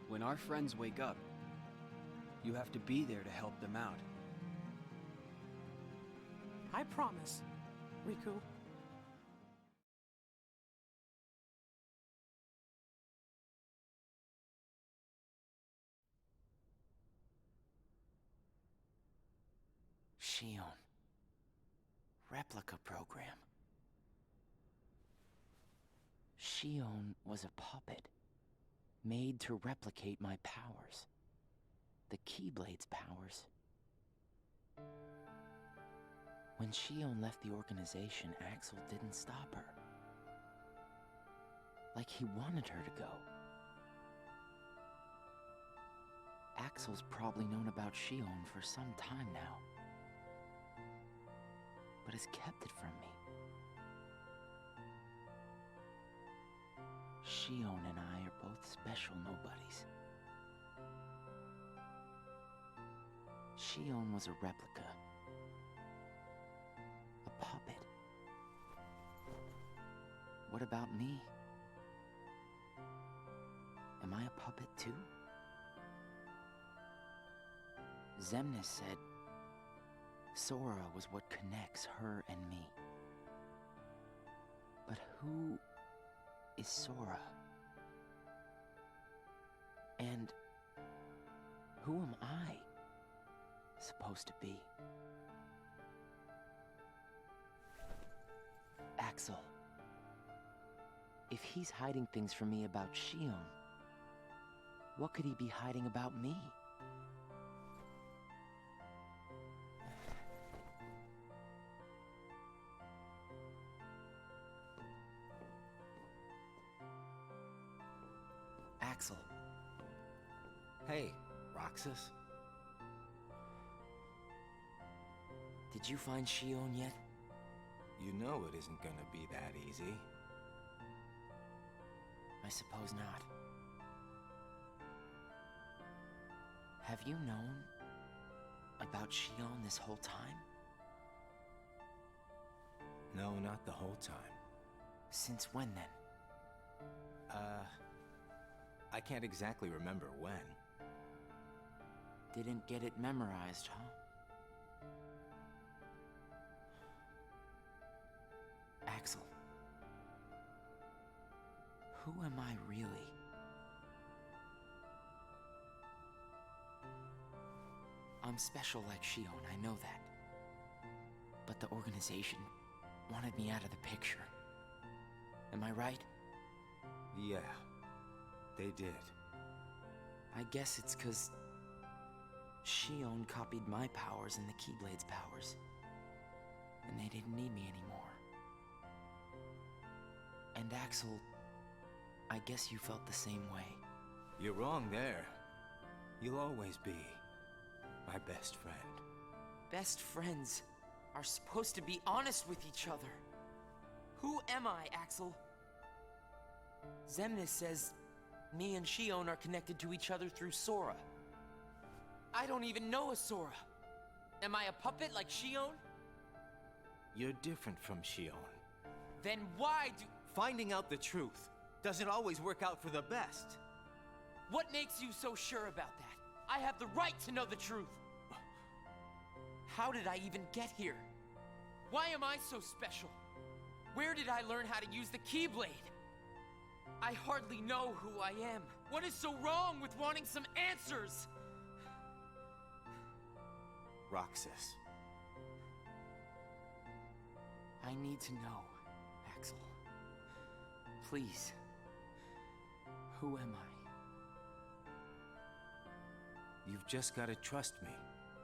When our friends wake up, you have to be there to help them out.
I promise, Riku.
Xion. Replica program. Xion was a puppet, made to replicate my powers. The Keyblade's powers. When Xion left the organization, Axel didn't stop her. Like he wanted her to go. Axel's probably known about Xion for some time now, but has kept it from me. Xion and I are both special nobodies. Xion was a replica. A puppet. What about me? Am I a puppet too? Xemnas said Sora was what connects her and me. But who is Sora? And who am I supposed to be? Axel. If he's hiding things from me about Xion, what could he be hiding about me? Axel.
Hey, Roxas.
Did you find Xion yet?
You know it isn't gonna be that easy.
I suppose not. Have you known about Xion this whole time?
No, not the whole time.
Since when then?
I can't exactly remember when.
Didn't get it memorized, huh? Axel. Who am I really? I'm special like Xion, I know that. But the organization wanted me out of the picture. Am I right?
Yeah, they did.
I guess it's 'cause Xion copied my powers and the Keyblade's powers. And they didn't need me anymore. And Axel, I guess you felt the same way.
You're wrong there. You'll always be my best friend.
Best friends are supposed to be honest with each other. Who am I, Axel? Xemnas says me and Xion are connected to each other through Sora. I don't even know a Sora. Am I a puppet like Xion?
You're different from Xion.
Then why do...
Finding out the truth doesn't always work out for the best.
What makes you so sure about that? I have the right to know the truth. How did I even get here? Why am I so special? Where did I learn how to use the Keyblade? I hardly know who I am. What is so wrong with wanting some answers?
Roxas.
I need to know, Axel. Please. Who am I?
You've just got to trust me,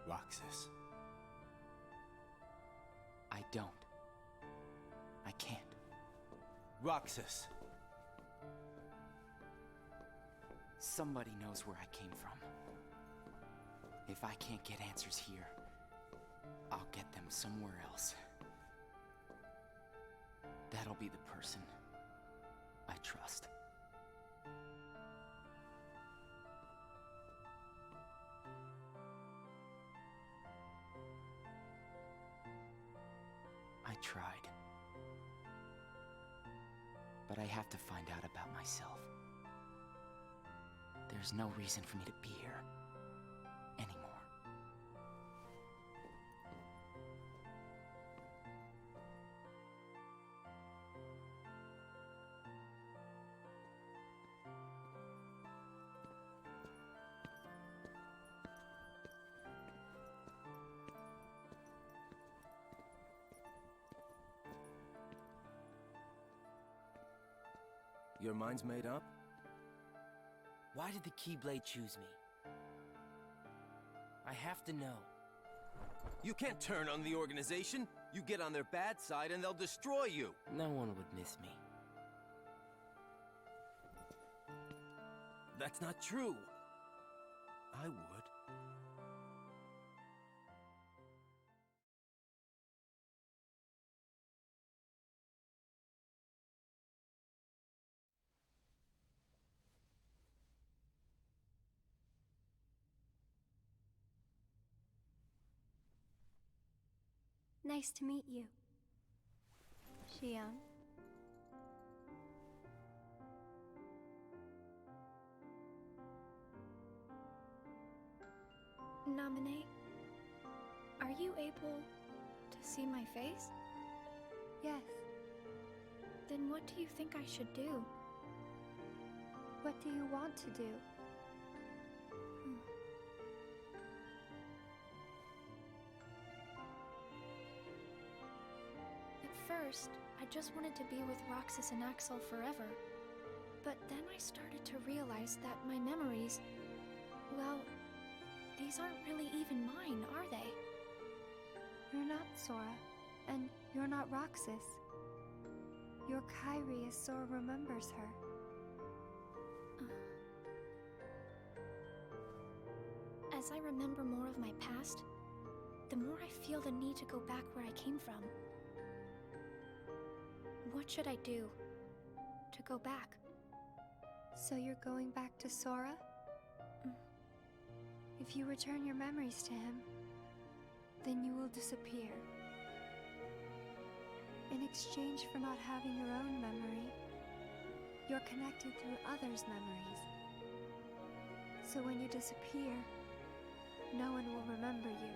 Roxas.
I don't. I can't.
Roxas!
Somebody knows where I came from. If I can't get answers here, I'll get them somewhere else. That'll be the person I trust. I tried. But I have to find out about myself. There's no reason for me to be here anymore.
Your mind's made up?
Why did the Keyblade choose me? I have to know.
You can't turn on the organization. You get on their bad side and they'll destroy you.
No one would miss me.
That's not true. I would.
Nice to meet you, Xion.
Naminé, are you able to see my face?
Yes.
Then what do you think I should do?
What do you want to do?
First, I just wanted to be with Roxas and Axel forever. But then I started to realize that my memories, well, these aren't really even mine, are they?
You're not Sora, and you're not Roxas. You're Kairi as Sora remembers her.
As I remember more of my past, the more I feel the need to go back where I came from. What should I do to go back?
So you're going back to Sora? If you return your memories to him, then you will disappear. In exchange for not having your own memory, you're connected through others' memories. So when you disappear, no one will remember you.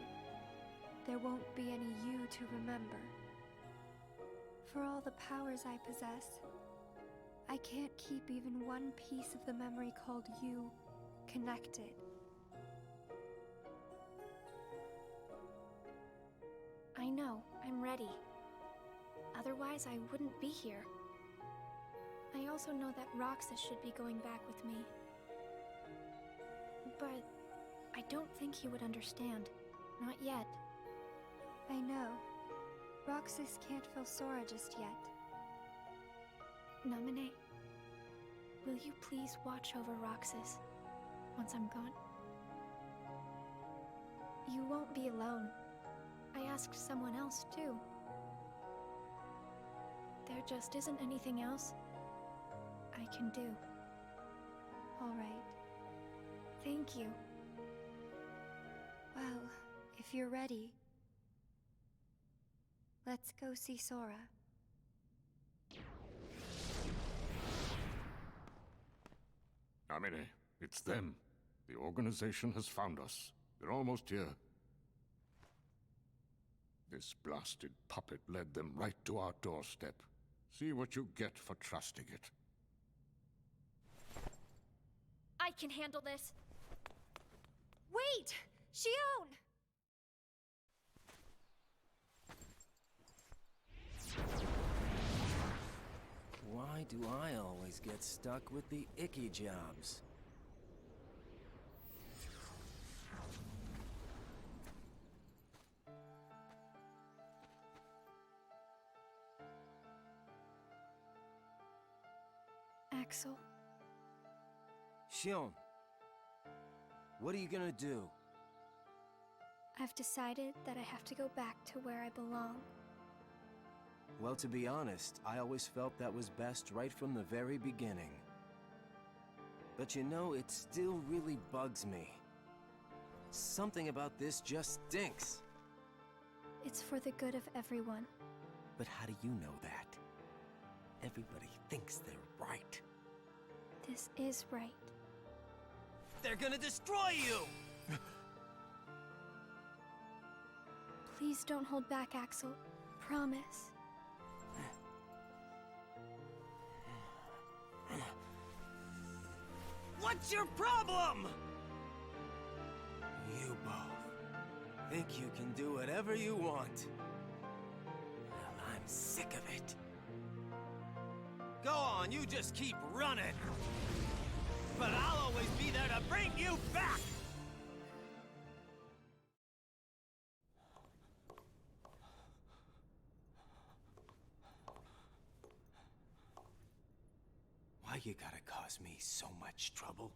There won't be any you to remember. For all the powers I possess, I can't keep even one piece of the memory called you connected.
I know, I'm ready. Otherwise, I wouldn't be here. I also know that Roxas should be going back with me. But I don't think he would understand. Not yet.
I know. Roxas can't feel Sora just yet.
Naminé, will you please watch over Roxas once I'm gone? You won't be alone. I asked someone else, too. There just isn't anything else I can do.
All right.
Thank you.
Well, if you're ready, let's go see Sora.
Naminé, it's them. The organization has found us. They're almost here. This blasted puppet led them right to our doorstep. See what you get for trusting it.
I can handle this. Wait! Xion!
Why do I always get stuck with the icky jobs?
Axel,
Xion, what are you gonna do?
I've decided that I have to go back to where I belong.
Well, to be honest, I always felt that was best right from the very beginning. But you know, it still really bugs me. Something about this just stinks.
It's for the good of everyone.
But how do you know that? Everybody thinks they're right.
This is right.
They're gonna destroy you!
Please don't hold back, Axel. Promise.
What's your problem? You both think you can do whatever you want. Well, I'm sick of it. Go on, you just keep running. But I'll always be there to bring you back! Why you gotta cause me so much trouble?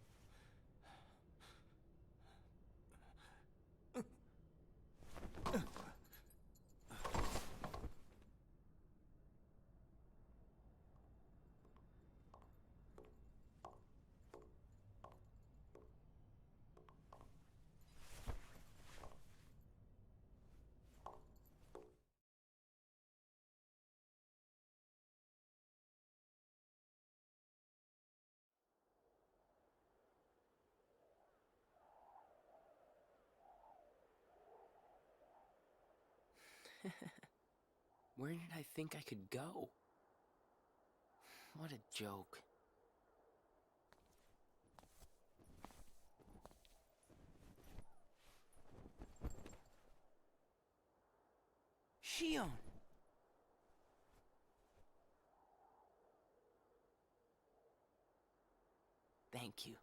Where did I think I could go? What a joke. Xion! Thank you.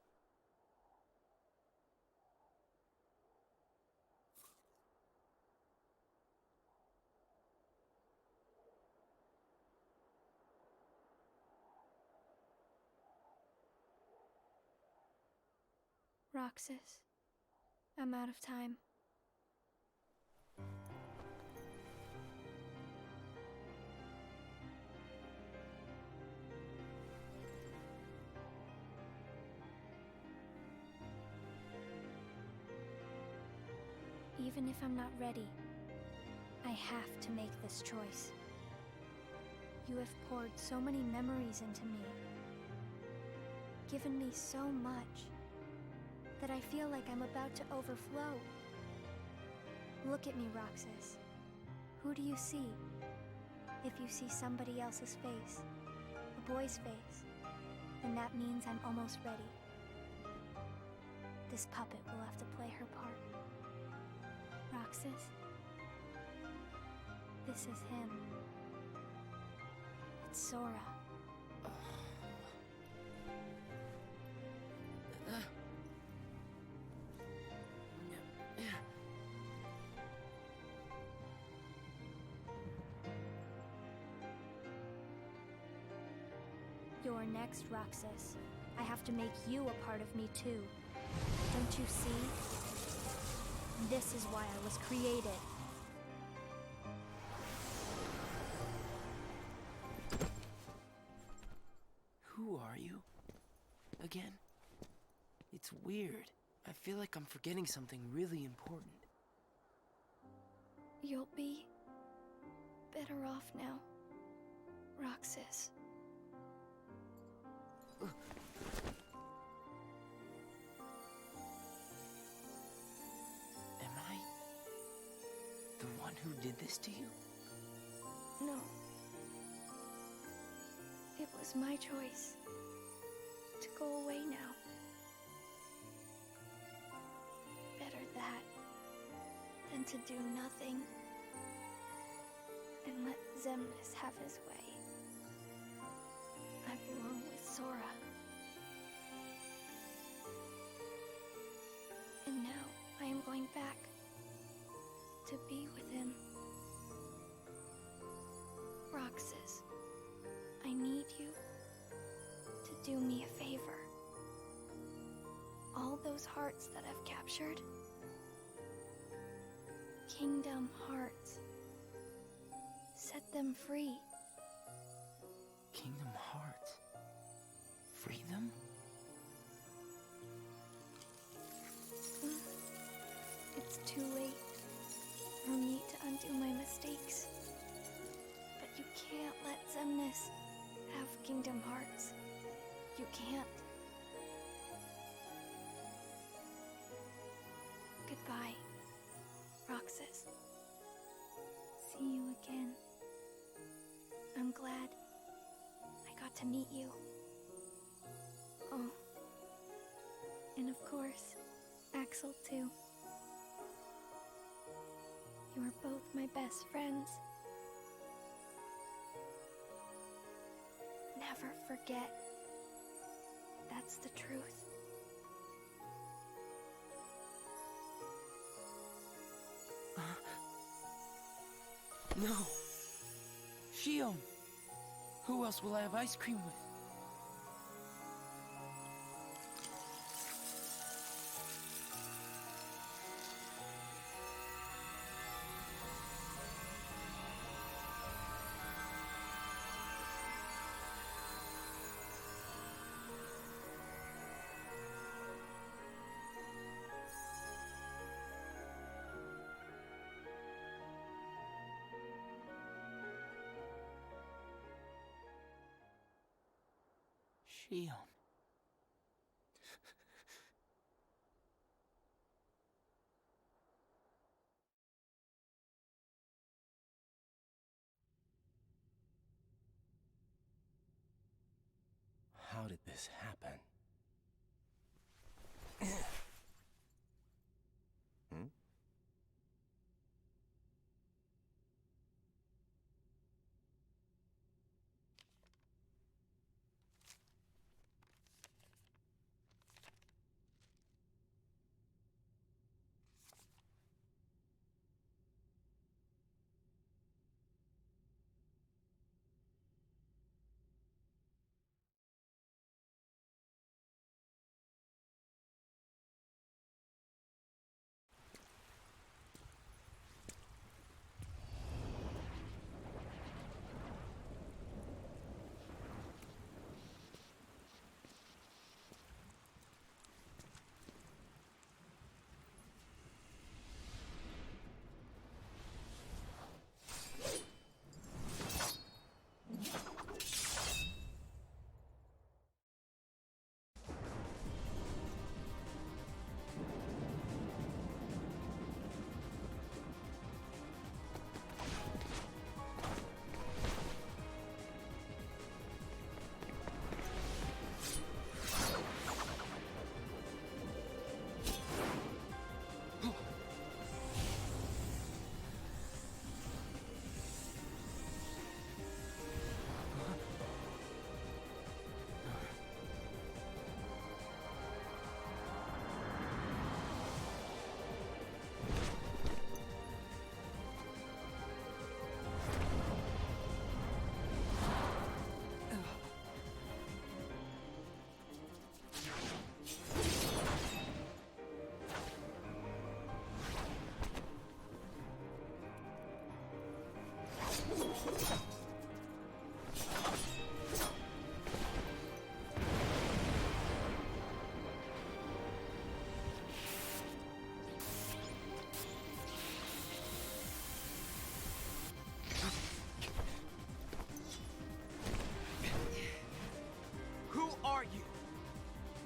Roxas, I'm out of time. Even if I'm not ready, I have to make this choice. You have poured so many memories into me, given me so much, that I feel like I'm about to overflow. Look at me, Roxas. Who do you see? If you see somebody else's face, a boy's face, then that means I'm almost ready. This puppet will have to play her part. Roxas, this is him. It's Sora. You're next, Roxas. I have to make you a part of me too. Don't you see? This is why I was created.
Who are you? Again? It's weird. I feel like I'm forgetting something really important.
You'll be better off now, Roxas.
Am I the one who did this to you?
No. It was my choice to go away now. Better that than to do nothing and let Xemnas have his way. I've Sora. And now I am going back to be with him. Roxas, I need you to do me a favor. All those hearts that I've captured, Kingdom Hearts, set them free.
Kingdom Hearts? Free them?
It's too late for me to undo my mistakes. But you can't let Xemnas have Kingdom Hearts. You can't. Goodbye, Roxas. See you again. I'm glad I got to meet you. Oh, and of course, Axel too. You are both my best friends. Never forget. That's the truth.
No! Xion! Who else will I have ice cream with? Xion.
How did this happen? Hmm?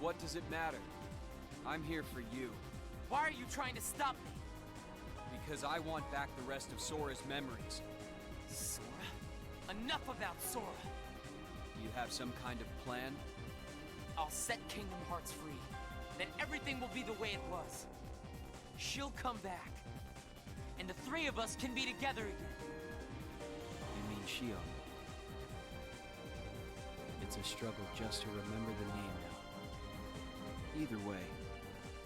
What does it matter? I'm here for you.
Why are you trying to stop me?
Because I want back the rest of Sora's memories.
Sora? Enough about Sora!
You have some kind of plan?
I'll set Kingdom Hearts free. Then everything will be the way it was. She'll come back. And the three of us can be together again.
You mean Xion? it's a struggle just to remember the name now. Either way,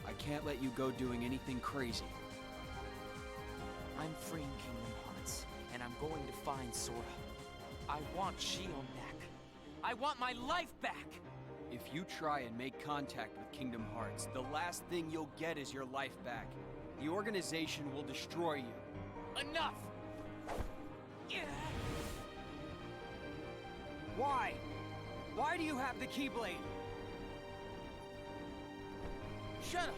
I can't let you go doing anything crazy.
I'm freeing Kingdom Hearts, and I'm going to find Sora. I want Xion back. I want my life back!
If you try and make contact with Kingdom Hearts, the last thing you'll get is your life back. The organization will destroy you.
Enough!
Why? Why do you have the Keyblade?
Shut up!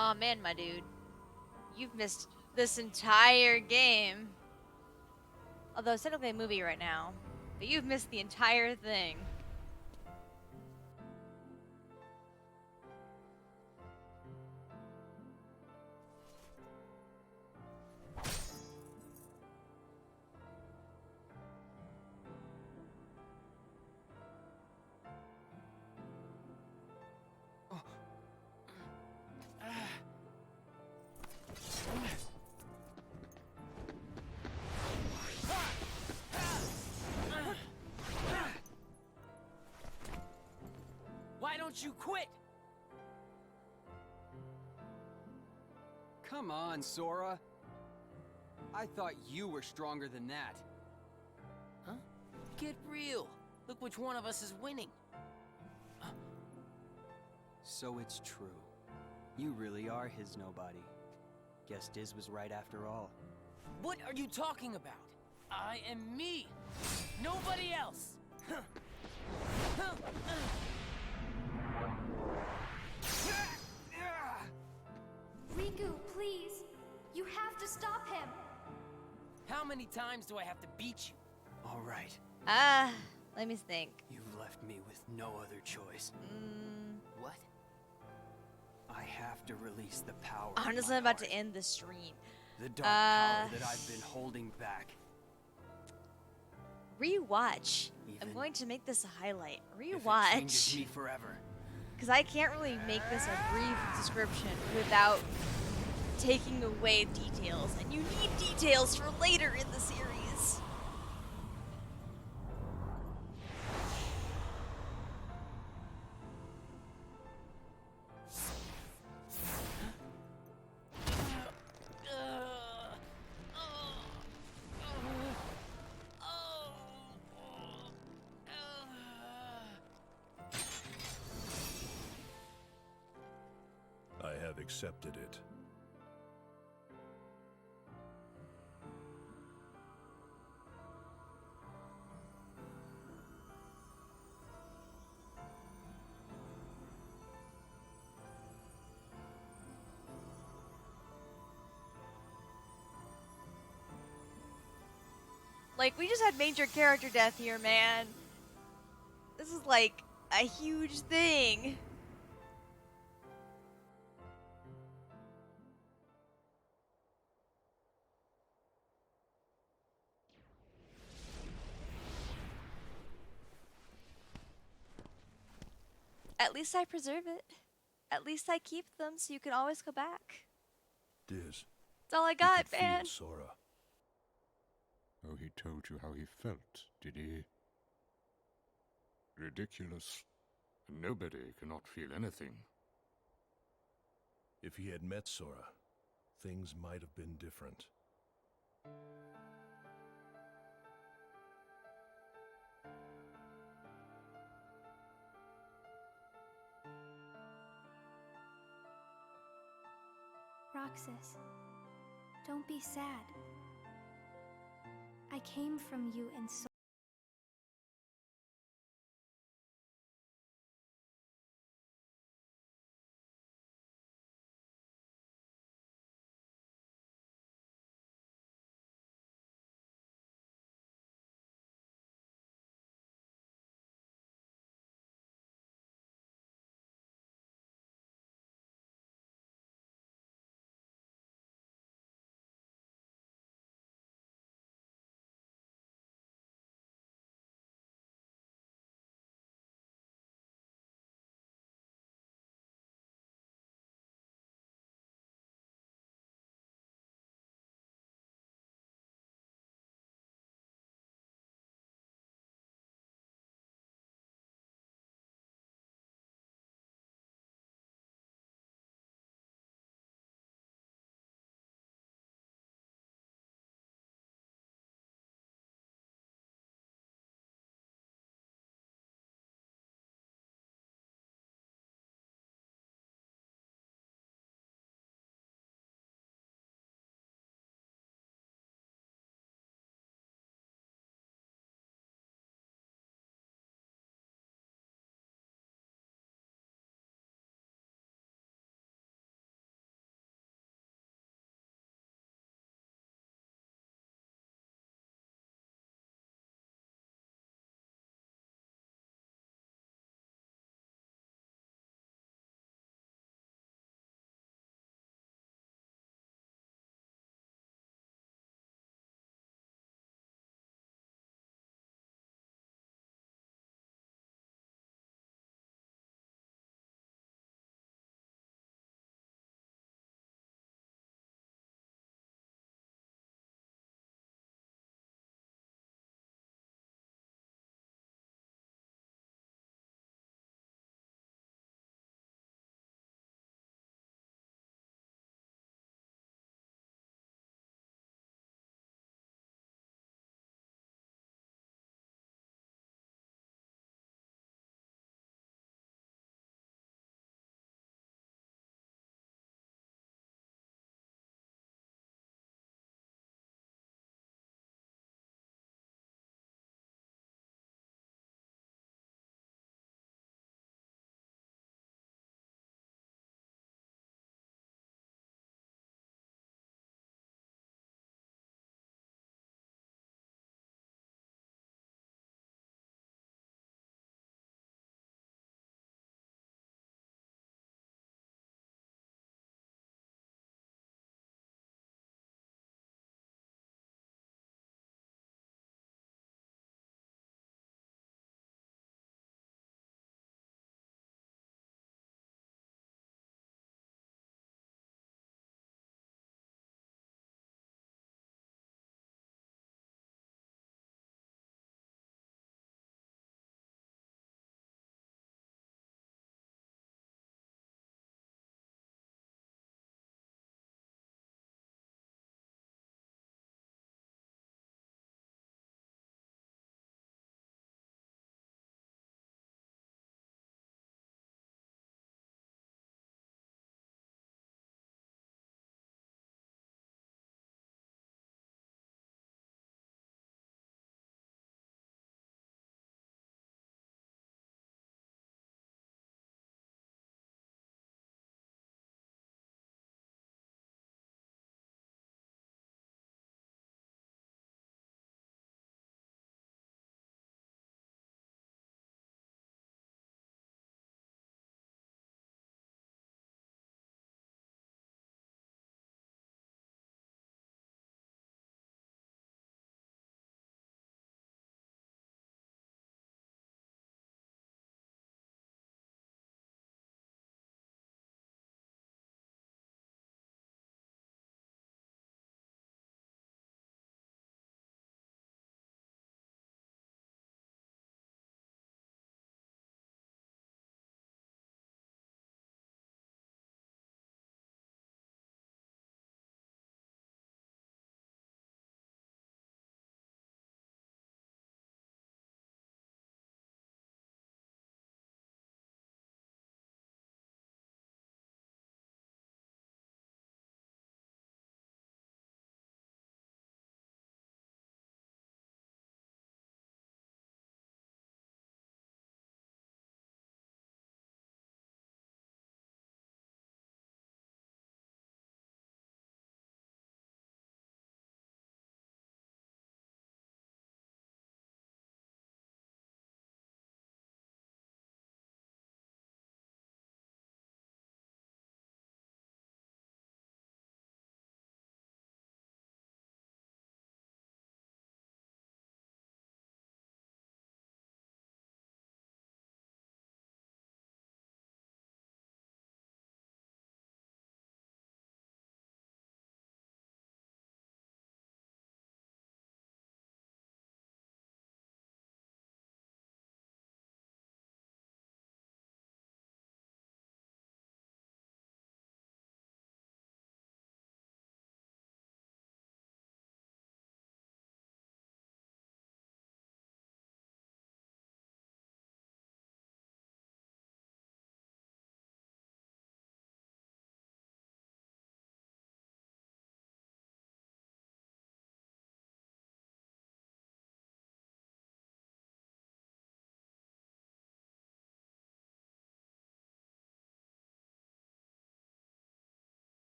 Aw, man, my dude. You've missed this entire game. Although it's technically a movie right now. But you've missed the entire thing.
Why don't you quit?
Come on, Sora. I thought you were stronger than that.
Huh? Get real. Look which one of us is winning.
So it's true. You really are his nobody. Guess Diz was right after all.
What are you talking about? I am me. Nobody else.
Riku, please! You have to stop him!
How many times do I have to beat you?
All right.
Let me think.
You've left me with no other choice.
What?
I have to release the power.
Honestly, I'm about to end the stream.
The dark power that I've been holding back.
Rewatch. I'm going to make this a highlight. Rewatch.
It changes me forever.
Because I can't really make this a brief description without taking away details. And you need details for later in the series.
I have accepted it.
Like, we just had major character death here, man. This is like a huge thing. At least I preserve it. At least I keep them so you can always go back.
Diz.
That's all I got, man.
Sora.
Oh, he told you how he felt, did he? Ridiculous. Nobody cannot feel anything.
If he had met Sora, things might have been different.
Roxas, don't be sad. I came from you and